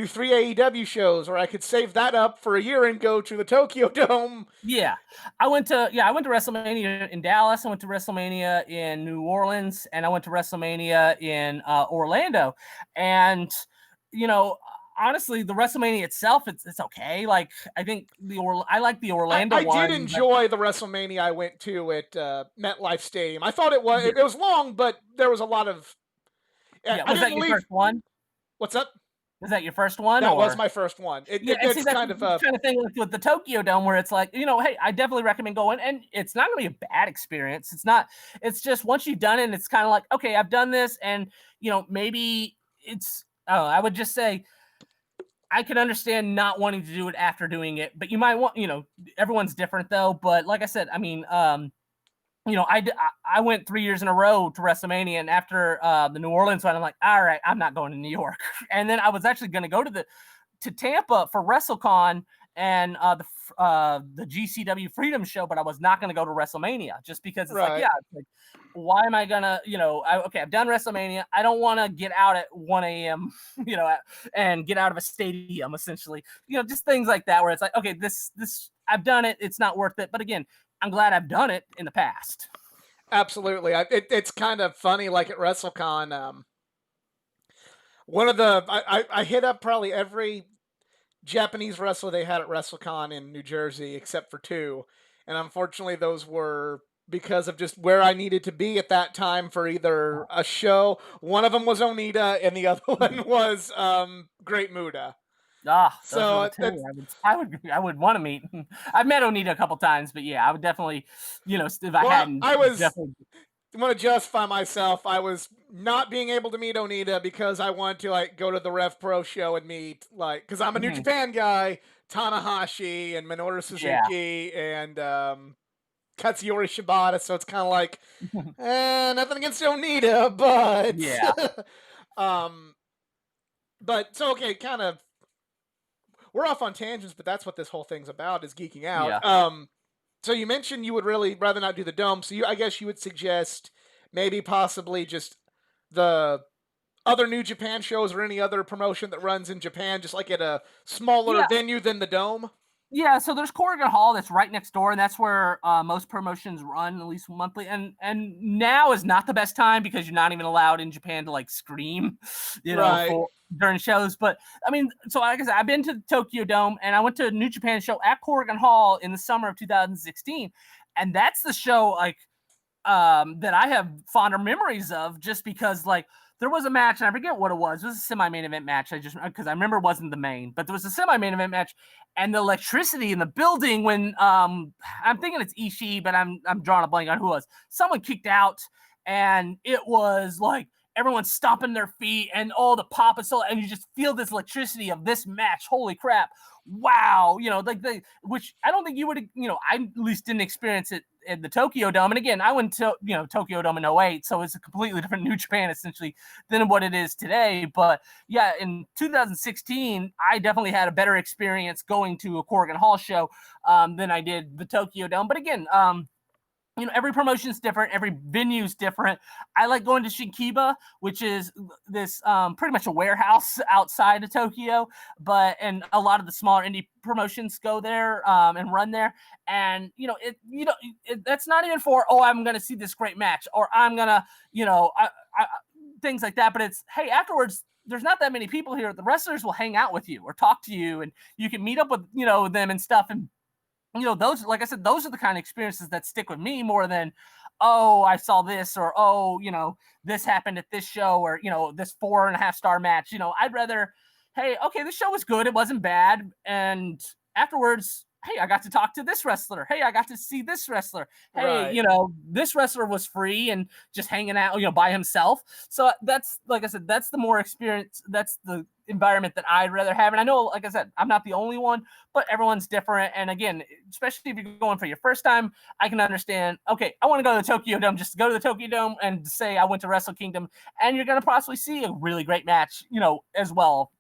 3 AEW shows, or I could save that up for a year and go to the Tokyo Dome. Yeah. I went to WrestleMania in Dallas. I went to WrestleMania in New Orleans, and I went to WrestleMania in Orlando. And, you know, honestly, the WrestleMania itself, it's okay. Like, I think I like the Orlando I did one. enjoy the WrestleMania I went to at MetLife Stadium. I thought Yeah. it was long, but there was a lot of. Yeah. I Was that didn't your leave. first one? What's up? Was that your first one, That was or? my first one. Yeah, and see, It's that's kind of the kind of thing with the Tokyo Dome where it's like, hey, I definitely recommend going, and it's not gonna be a bad experience. It's not. It's just once you've done it, it's kind of like, okay, I've done this, and maybe it's. Oh, I would just say I can understand not wanting to do it after doing it, but you might want, everyone's different though. But like I said, I mean, I went 3 years in a row to WrestleMania, and after the New Orleans one, I'm like, all right, I'm not going to New York. And then I was actually going to go to Tampa for WrestleCon and the GCW Freedom Show, but I was not going to go to WrestleMania just because it's like, right. yeah, it's like, why am I gonna, I've done WrestleMania. I don't want to get out at 1 a.m., and get out of a stadium essentially, just things like that where it's like, okay, this I've done it. It's not worth it. But again, I'm glad I've done it in the past. Absolutely. It's kind of funny, like at WrestleCon. One of the I hit up probably every Japanese wrestler they had at WrestleCon in New Jersey, except for two, and unfortunately, those were because of just where I needed to be at that time for either a show. One of them was Onita, and the other one was Great Muda. Ah, those were So the two I would want to meet. I've met Onita a couple times, but yeah, I would definitely, if I well, hadn't, I was definitely. want to justify myself. I was not being able to meet Onita because I wanted to like go to the Rev Pro show and meet because I'm a New Mhm. Japan guy, Tanahashi and Minoru Yeah. Suzuki and Katsuyori Shibata. So it's kind of like nothing against Onita, Yeah. um, but so okay, kind of we're off on tangents, but that's what this whole thing's about is geeking Yeah. out. So you mentioned you would really rather not do the dome. So I guess you would suggest maybe possibly just the other New Japan shows or any other promotion that runs in Japan, just like at a smaller Yeah. venue than the dome. Yeah, so there's Corrigan Hall that's right next door, and that's where most promotions run, at least monthly. And now is not the best time because you're not even allowed in Japan to like scream, Right. for during shows. But I mean, so like I said, I've been to the Tokyo Dome, and I went to a New Japan show at Corrigan Hall in the summer of 2016, and that's the show like that I have fonder memories of just because like there was a match and I forget what it was. It was a semi-main event match. I just because I remember it wasn't the main, but there was a semi-main event match and the electricity in the building when I'm thinking it's Ishii, but I'm drawing a blank on who it was. Someone kicked out and it was like everyone's stomping their feet and all the pop and so and you just feel this electricity of this match. Holy crap. Wow, like which I don't think you would, I at least didn't experience it at the Tokyo Dome. And again, I went to, Tokyo Dome in '08, so it's a completely different New Japan essentially than what it is today. But yeah, in 2016, I definitely had a better experience going to a Corrigan Hall show than I did the Tokyo Dome. But again, every promotion's different, every venue's different. I like going to Shinkiba, which is this pretty much a warehouse outside of Tokyo, and a lot of the smaller indie promotions go there and run there. And that's not even for, oh, I'm gonna see this great match, or I'm gonna, things like that. But it's, hey, afterwards, there's not that many people here. The wrestlers will hang out with you or talk to you, and you can meet up with them and stuff. And those, like I said, those are the kind of experiences that stick with me more than, oh, I saw this, or, oh, this happened at this show, or, this 4.5 star match. I'd rather, hey, okay, this show was good. It wasn't bad. And afterwards, hey, I got to talk to this wrestler. Hey, I got to see this wrestler. Hey, Right. this wrestler was free and just hanging out, by himself. So that's, like I said, that's the more experience. That's the environment that I'd rather have. And I know, like I said, I'm not the only one, but everyone's different. And again, especially if you're going for your first time, I can understand, okay, I want to go to the Tokyo Dome, just to go to the Tokyo Dome and say I went to Wrestle Kingdom, and you're going to possibly see a really great match, as well.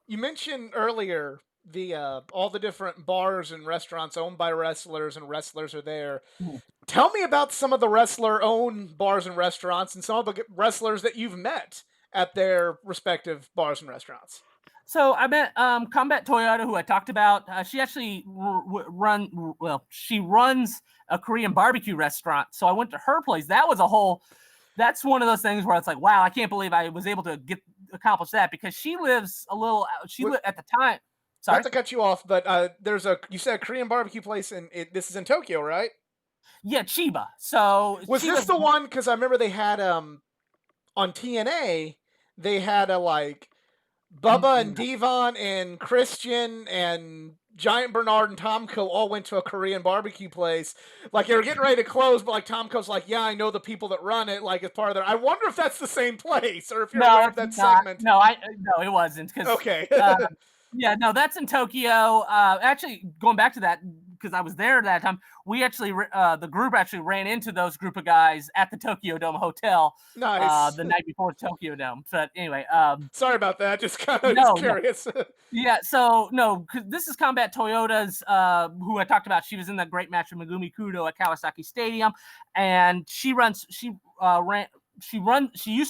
You mentioned earlier the all the different bars and restaurants owned by wrestlers, and wrestlers are there. Mhm. Tell me about some of the wrestler-owned bars and restaurants, and some of the wrestlers that you've met at their respective bars and restaurants. So I met Combat Toyota, who I talked about. She actually she runs a Korean barbecue restaurant. So I went to her place. That's one of those things where it's like, wow, I can't believe I was able to accomplish that, because she lives a little. At the time. Not Sorry. to cut you off, but there's a you said a Korean barbecue place, and this is in Tokyo, right? Yeah, Chiba. So Was this Chiba's. the one? Because I remember they had on TNA they had a like Bubba and Devon and Christian and Giant Bernard and Tomko all went to a Korean barbecue place. Like they were getting ready to close, but like Tomko's like, yeah, I know the people that run it. Like as part of their. I wonder if that's the same place or if you're No, aware of it's that not. segment. No, it wasn't, because Okay. uh, yeah, no, that's in Tokyo. Actually, going back to that, because I was there that time, the group actually ran into those group of guys at the Tokyo Dome Hotel Nice. the night before Tokyo Dome. But anyway, Sorry about that. Just kind of just no, no, curious. yeah, so no, 'cause this is Combat Toyota's, who I talked about. She was in that great match with Megumi Kudo at Kawasaki Stadium, and she used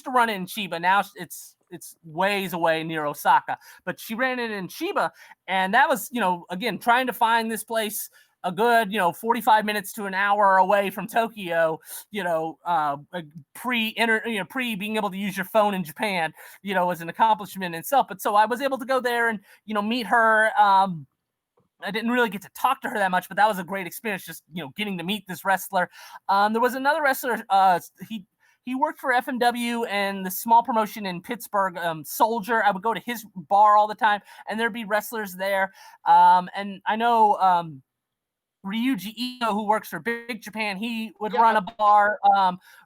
to run it in Chiba. Now it's ways away near Osaka, but she ran it in Chiba, and that was, again, trying to find this place a good, 45 minutes to an hour away from Tokyo, pre being able to use your phone in Japan, was an accomplishment in itself. But so I was able to go there and, meet her. I didn't really get to talk to her that much, but that was a great experience, just, getting to meet this wrestler. There was another wrestler, he worked for FMW and the small promotion in Pittsburgh, Soldier. I would go to his bar all the time, and there'd be wrestlers there. And I know Ryuji Ito, who works for Big Japan, he would run Yeah. a bar.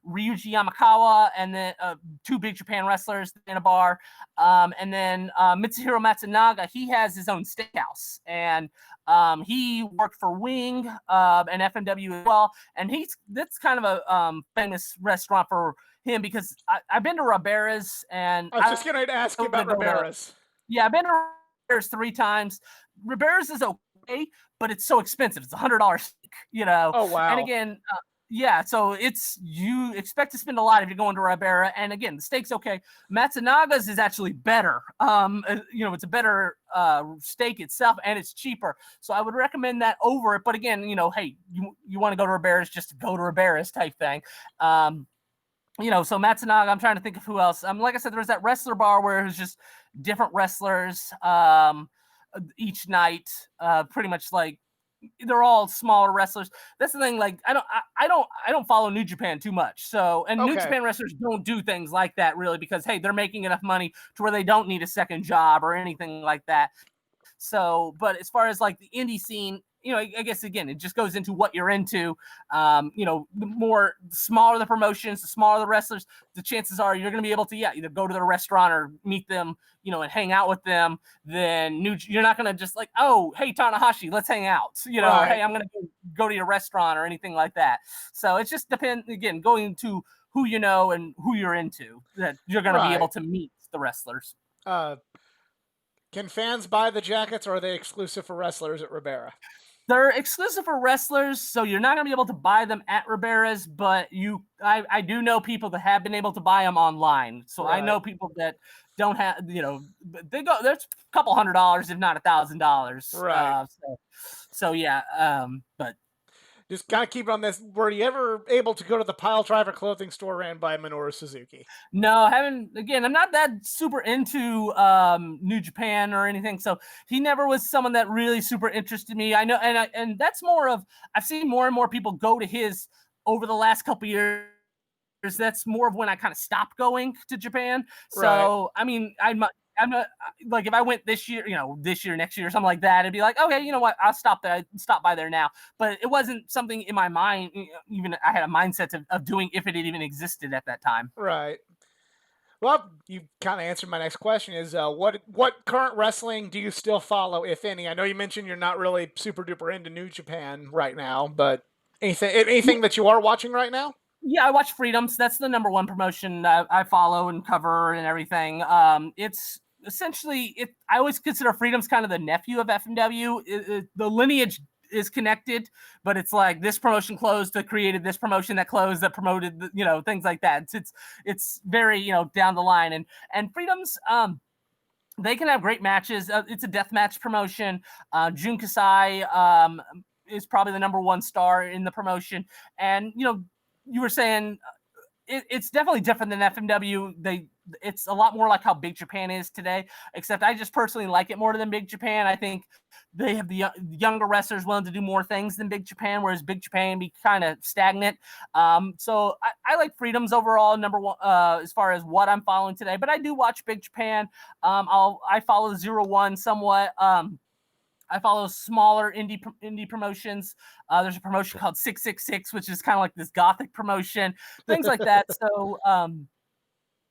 Ryuji Yamakawa, and then two Big Japan wrestlers in a bar. And then Mitsuhiro Matsunaga, he has his own steakhouse, and he worked for Wing and FMW as well. And that's kind of a famous restaurant for him, because I've been to Ribera's, and I was just going to ask you about Rivera's. yeah, I've been to Ribera's 3 times. Ribera's is okay, but it's so expensive. It's $100 steak, Oh And wow. again, yeah, so you expect to spend a lot if you're going to Ribera. And again, the steak's okay. Matsunaga's is actually better. It's a better steak itself, and it's cheaper. So I would recommend that over it. But again, hey, you want to go to Ribera's, just to go to Ribera's type thing. So Matsunaga, I'm trying to think of who else. Like I said, there was that wrestler bar where it was just different wrestlers each night, pretty much like they're all smaller wrestlers. That's the thing. Like I don't follow New Japan too much. So, and New Okay. Japan wrestlers don't do things like that really, because hey, they're making enough money to where they don't need a second job or anything like that. So, but as far as like the indie scene, I guess again, it just goes into what you're into. The smaller the promotions, the smaller the wrestlers, the chances are you're going to be able to, either go to the restaurant or meet them, and hang out with them. Then you're not going to just like, oh, hey, Tanahashi, let's hang out. Right. Hey, I'm going to go to your restaurant or anything like that. So it just depends, again, going to who you know and who you're into, that you're going to be able Right. to meet the wrestlers. Can fans buy the jackets, or are they exclusive for wrestlers at Ribera? They're exclusive for wrestlers, so you're not gonna be able to buy them at Ribera's, but I do know people that have been able to buy them online. So I Right. know people that don't have, they go. There's a couple $100, if not $1,000. Right. So yeah. But Just kind of keep it on this. Were you ever able to go to the Pile Driver clothing store ran by Minoru Suzuki? no, haven't. Again, I'm not that super into New Japan or anything, so he never was someone that really super interested me. I know, and that's more of, I've seen more and more people go to his over the last couple years. That's more of when I kind of stopped going to Japan. Right. So I mean, I'm not like, if I went this year, next year, or something like that, it'd be like, okay, you know what, I'll stop there, stop by there now. But it wasn't something in my mind. Even I had a mindset of doing, if it even existed at that time. Right. Well, you kind of answered my next question. Is what current wrestling do you still follow, if any? I know you mentioned you're not really super duper into New Japan right now, but anything that you are watching right now? Yeah, I watch Freedoms. That's the number one promotion I follow and cover and everything. It's essentially it. I always consider Freedoms kind of the nephew of FMW. The lineage is connected, but it's like this promotion closed that created this promotion that closed that promoted, things like that. It's very, down the line. And Freedoms, they can have great matches. It's a death match promotion. Jun Kasai is probably the number one star in the promotion, and you were saying it's definitely different than FMW. It's a lot more like how Big Japan is today, except I just personally like it more than Big Japan. I think they have the younger wrestlers willing to do more things than Big Japan, whereas Big Japan be kind of stagnant. So I like Freedoms overall, number one, as far as what I'm following today. But I do watch Big Japan. I follow 0-1 somewhat. I follow smaller indie promotions. There's a promotion called 666, which is kind of like this gothic promotion, things like that. So,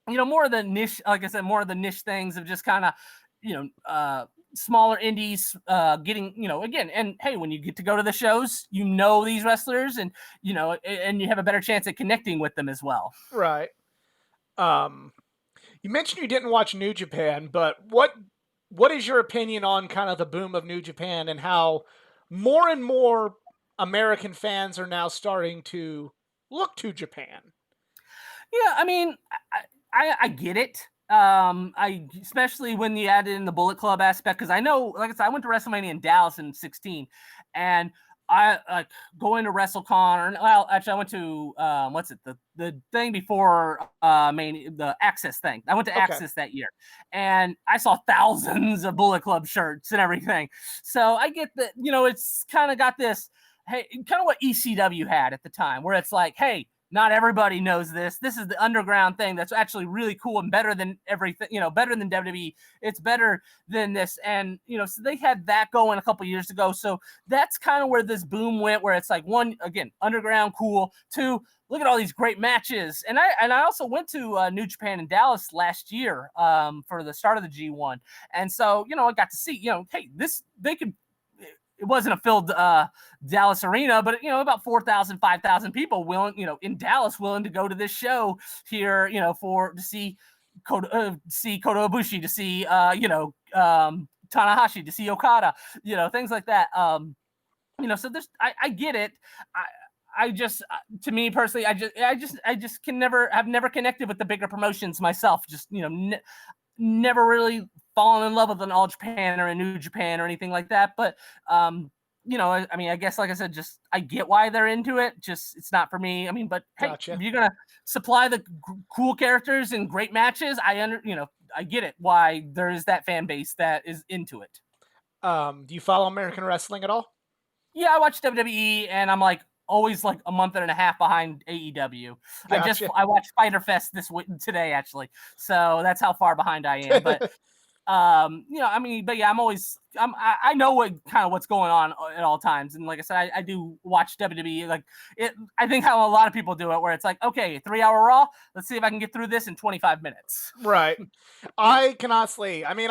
more of the niche, like I said, more of the niche things of just kind of, smaller indies, getting, again, and hey, when you get to go to the shows, these wrestlers, and, and you have a better chance at connecting with them as well. Right. Um, you mentioned you didn't watch New Japan, but what is your opinion on kind of the boom of New Japan and how more and more American fans are now starting to look to Japan? Yeah, I mean, I get it. I especially when you add in the Bullet Club aspect, because I know, like I said, I went to WrestleMania in Dallas in 16, and I like going to WrestleCon, or well, actually, I went to what's it, the thing before the Access thing. I went to Okay. Access that year, and I saw thousands of Bullet Club shirts and everything. So I get that, it's kind of got this, hey, kind of what ECW had at the time, where it's like, hey, not everybody knows this. This is the underground thing that's actually really cool and better than everything, better than WWE. It's better than this. And, so they had that going a couple years ago. So that's kind of where this boom went, where it's like, one, again, underground, cool. Two, look at all these great matches. And I also went to New Japan in Dallas last year for the start of the G1. And so, I got to see, hey, they could, it wasn't a filled Dallas arena, but about 4,000, 5,000 people willing, in Dallas, willing to go to this show here, to see Kota Ibushi, to see Tanahashi, to see Okada, things like that. So there's, I get it. I just, to me personally, I just I've never connected with the bigger promotions myself. Just, never really fallen in love with an All Japan or a New Japan or anything like that. But, I mean, I guess, like I said, just, I get why they're into it. Just, it's not for me. I mean, but hey, Gotcha. if you're going to supply the cool characters and great matches, I get it why there is that fan base that is into it. Do you follow American wrestling at all? Yeah, I watch WWE, and I'm like always like a month and a half behind AEW. Gotcha. I watched Fighter Fest today, actually, so that's how far behind I am. But I mean, but yeah, I know what's going on at all times, and like I said, I do watch WWE. Like it, I think how a lot of people do it, where it's like, okay, 3-hour Raw, let's see if I can get through this in 25 minutes. Right. I can honestly, I mean,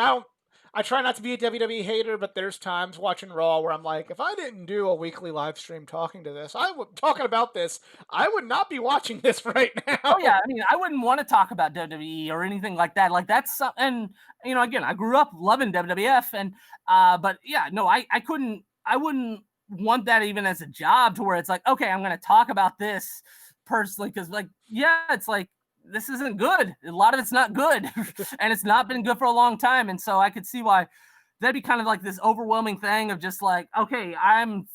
I try not to be a WWE hater, but there's times watching Raw where I'm like, if I didn't do a weekly live stream talking about this, I would not be watching this right now. Oh yeah, I mean, I wouldn't want to talk about WWE or anything like that. Like that's and again, I grew up loving WWF, and but yeah, no, I wouldn't want that even as a job to where it's like, okay, I'm going to talk about this personally because, like, yeah, it's like this isn't good. A lot of it's not good, and it's not been good for a long time. And so I could see why that'd be kind of like this overwhelming thing of just like, okay, I'm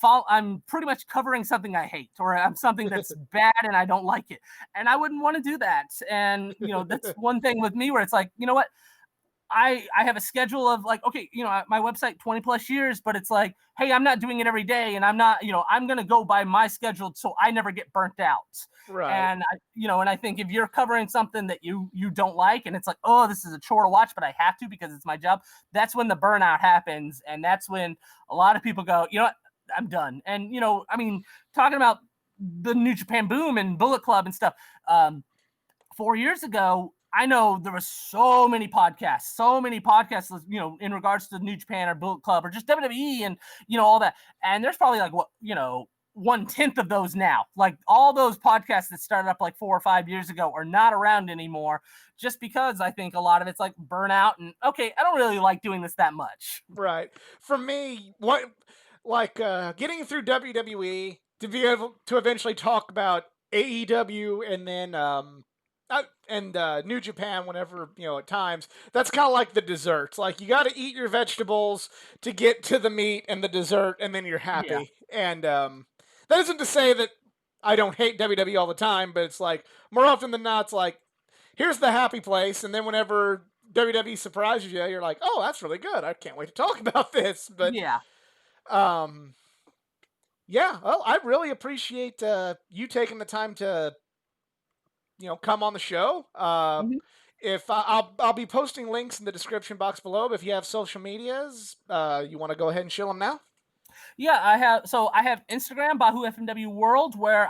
pretty much covering something I hate, or I'm something that's bad and I don't like it, and I wouldn't want to do that. And that's one thing with me where it's like, you know what, I have a schedule of like, okay, my website 20 plus years, but it's like, hey, I'm not doing it every day, and I'm not, I'm gonna go by my schedule so I never get burnt out. Right. And and I think if you're covering something that you don't like, and it's like, oh, this is a chore to watch, but I have to because it's my job, that's when the burnout happens, and that's when a lot of people go, you know what, I'm done. And I mean, talking about the New Japan boom and Bullet Club and stuff. 4 years ago, I know there was so many podcasts, in regards to New Japan or Bullet Club or just WWE and, all that. And there's probably like, 1/10 of those now. Like all those podcasts that started up like 4 or 5 years ago are not around anymore, just because I think a lot of it's like burnout and, okay, I don't really like doing this that much. Right. For me, what like getting through WWE to be able to eventually talk about AEW and then and New Japan whenever at times that's kind of like the desserts. Like you got to eat your vegetables to get to the meat and the dessert, and then you're Yeah. happy. And that isn't to say that I don't hate WWE all the time, but it's like more often than not, it's like here's the happy place, and then whenever WWE surprises you, you're like, oh, that's really good. I can't wait to talk about this. But Yeah. um, yeah, well, I really appreciate you taking the time to come on the show. Mhm. If I'll be posting links in the description box below. But if you have social medias, you want to go ahead and show them now. Yeah, I have Instagram, BahuFMW World, where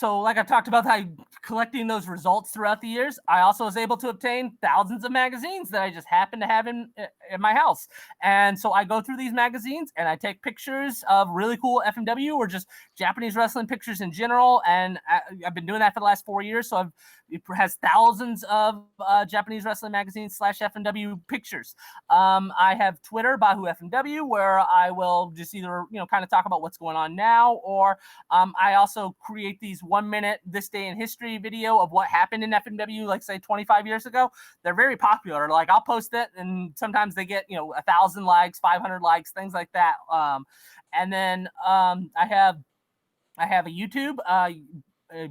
like I've talked about, I collecting those results throughout the years. I also was able to obtain thousands of magazines that I just happen to have in my house. And so I go through these magazines and I take pictures of really cool FMW or just Japanese wrestling pictures in general. And I've been doing that for the last 4 years. So it has thousands of Japanese wrestling magazines / FMW pictures. I have Twitter, BahuFMW, where I will just either, kind of talk about what's going on now, or I also create these 1 minute this day in history video of what happened in FMW, like say 25 years ago. They're very popular. Like I'll post it, and sometimes they get 1,000 likes, 500 likes, things like that. And then I have a YouTube,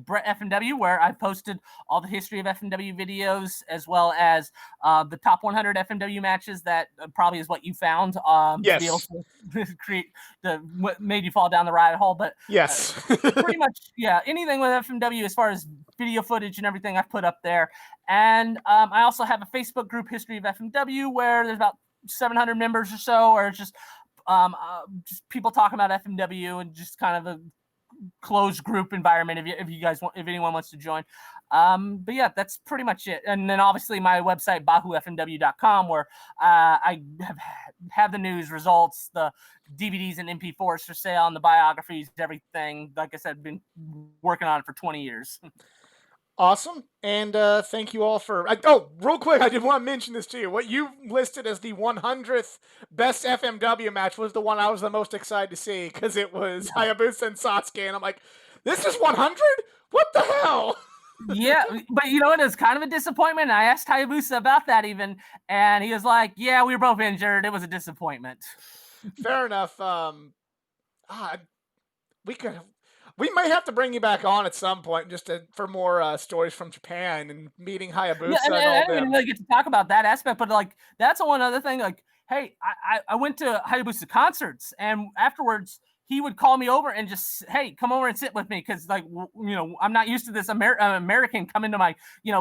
Bret FMW, where I've posted all the history of FMW videos, as well as the top 100 FMW matches. That probably is what you found, to be able Yes. to create what made you fall down the rabbit hole. But Yes. pretty much, yeah, anything with FMW as far as video footage and everything I've put up there. And I also have a Facebook group, History of FMW, where there's about 700 members or so, or it's just people talking about FMW and just kind of a closed group environment if you guys want, if anyone wants to join. But yeah, that's pretty much it. And then obviously my website, BahuFMW.com, where I have the news, results, the DVDs and MP4s for sale, and the biographies, everything. Like I said, been working on it for 20 years. Awesome. And thank you all for. Real quick, I did want to mention this to you. What you listed as the 100th best FMW match was the one I was the most excited to see because it was Yeah. Hayabusa and Sasuke. And I'm like, this is 100? What the hell? Yeah, but you know what? It's kind of a disappointment. I asked Hayabusa about that even, and he was like, "Yeah, we were both injured. It was a disappointment." Fair enough. We could. We might have to bring you back on at some point just for more stories from Japan and meeting Yeah, Hayabusa and, and and I all didn't even them. really get to talk about that aspect, but like that's one other thing. Like, hey, I went to Hayabusa concerts, and afterwards he would call me over and just, hey, come over and sit with me because like I'm not used to this American coming to my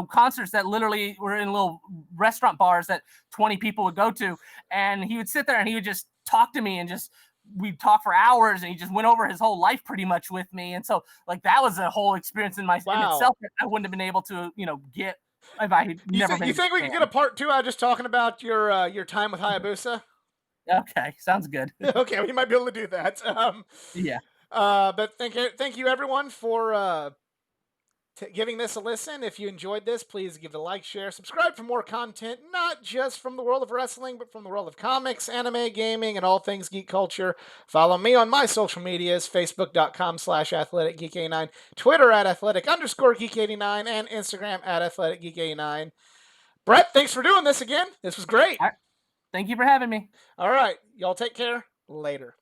concerts that literally were in little restaurant bars that 20 people would go to, and he would sit there and he would just talk to me and just we'd talk for hours, and he just went over his whole life pretty much with me. And so like that was a whole experience in Wow. itself that I wouldn't have been able to get if I had never been You to think we can get a Japan. part two out of just talking about your time with Hayabusa? Okay, sounds good. Okay, we might be able to do that. Yeah. But thank you everyone for giving this a listen. If you enjoyed this, please give it a like, share, subscribe for more content, not just from the world of wrestling, but from the world of comics, anime, gaming, and all things geek culture. Follow me on my social medias, facebook.com/athleticgeek89, Twitter at athletic_geek89, and Instagram at athleticgeek89. Bret, thanks for doing this again. This was great. Thank you for having me. All right. Y'all take care. Later.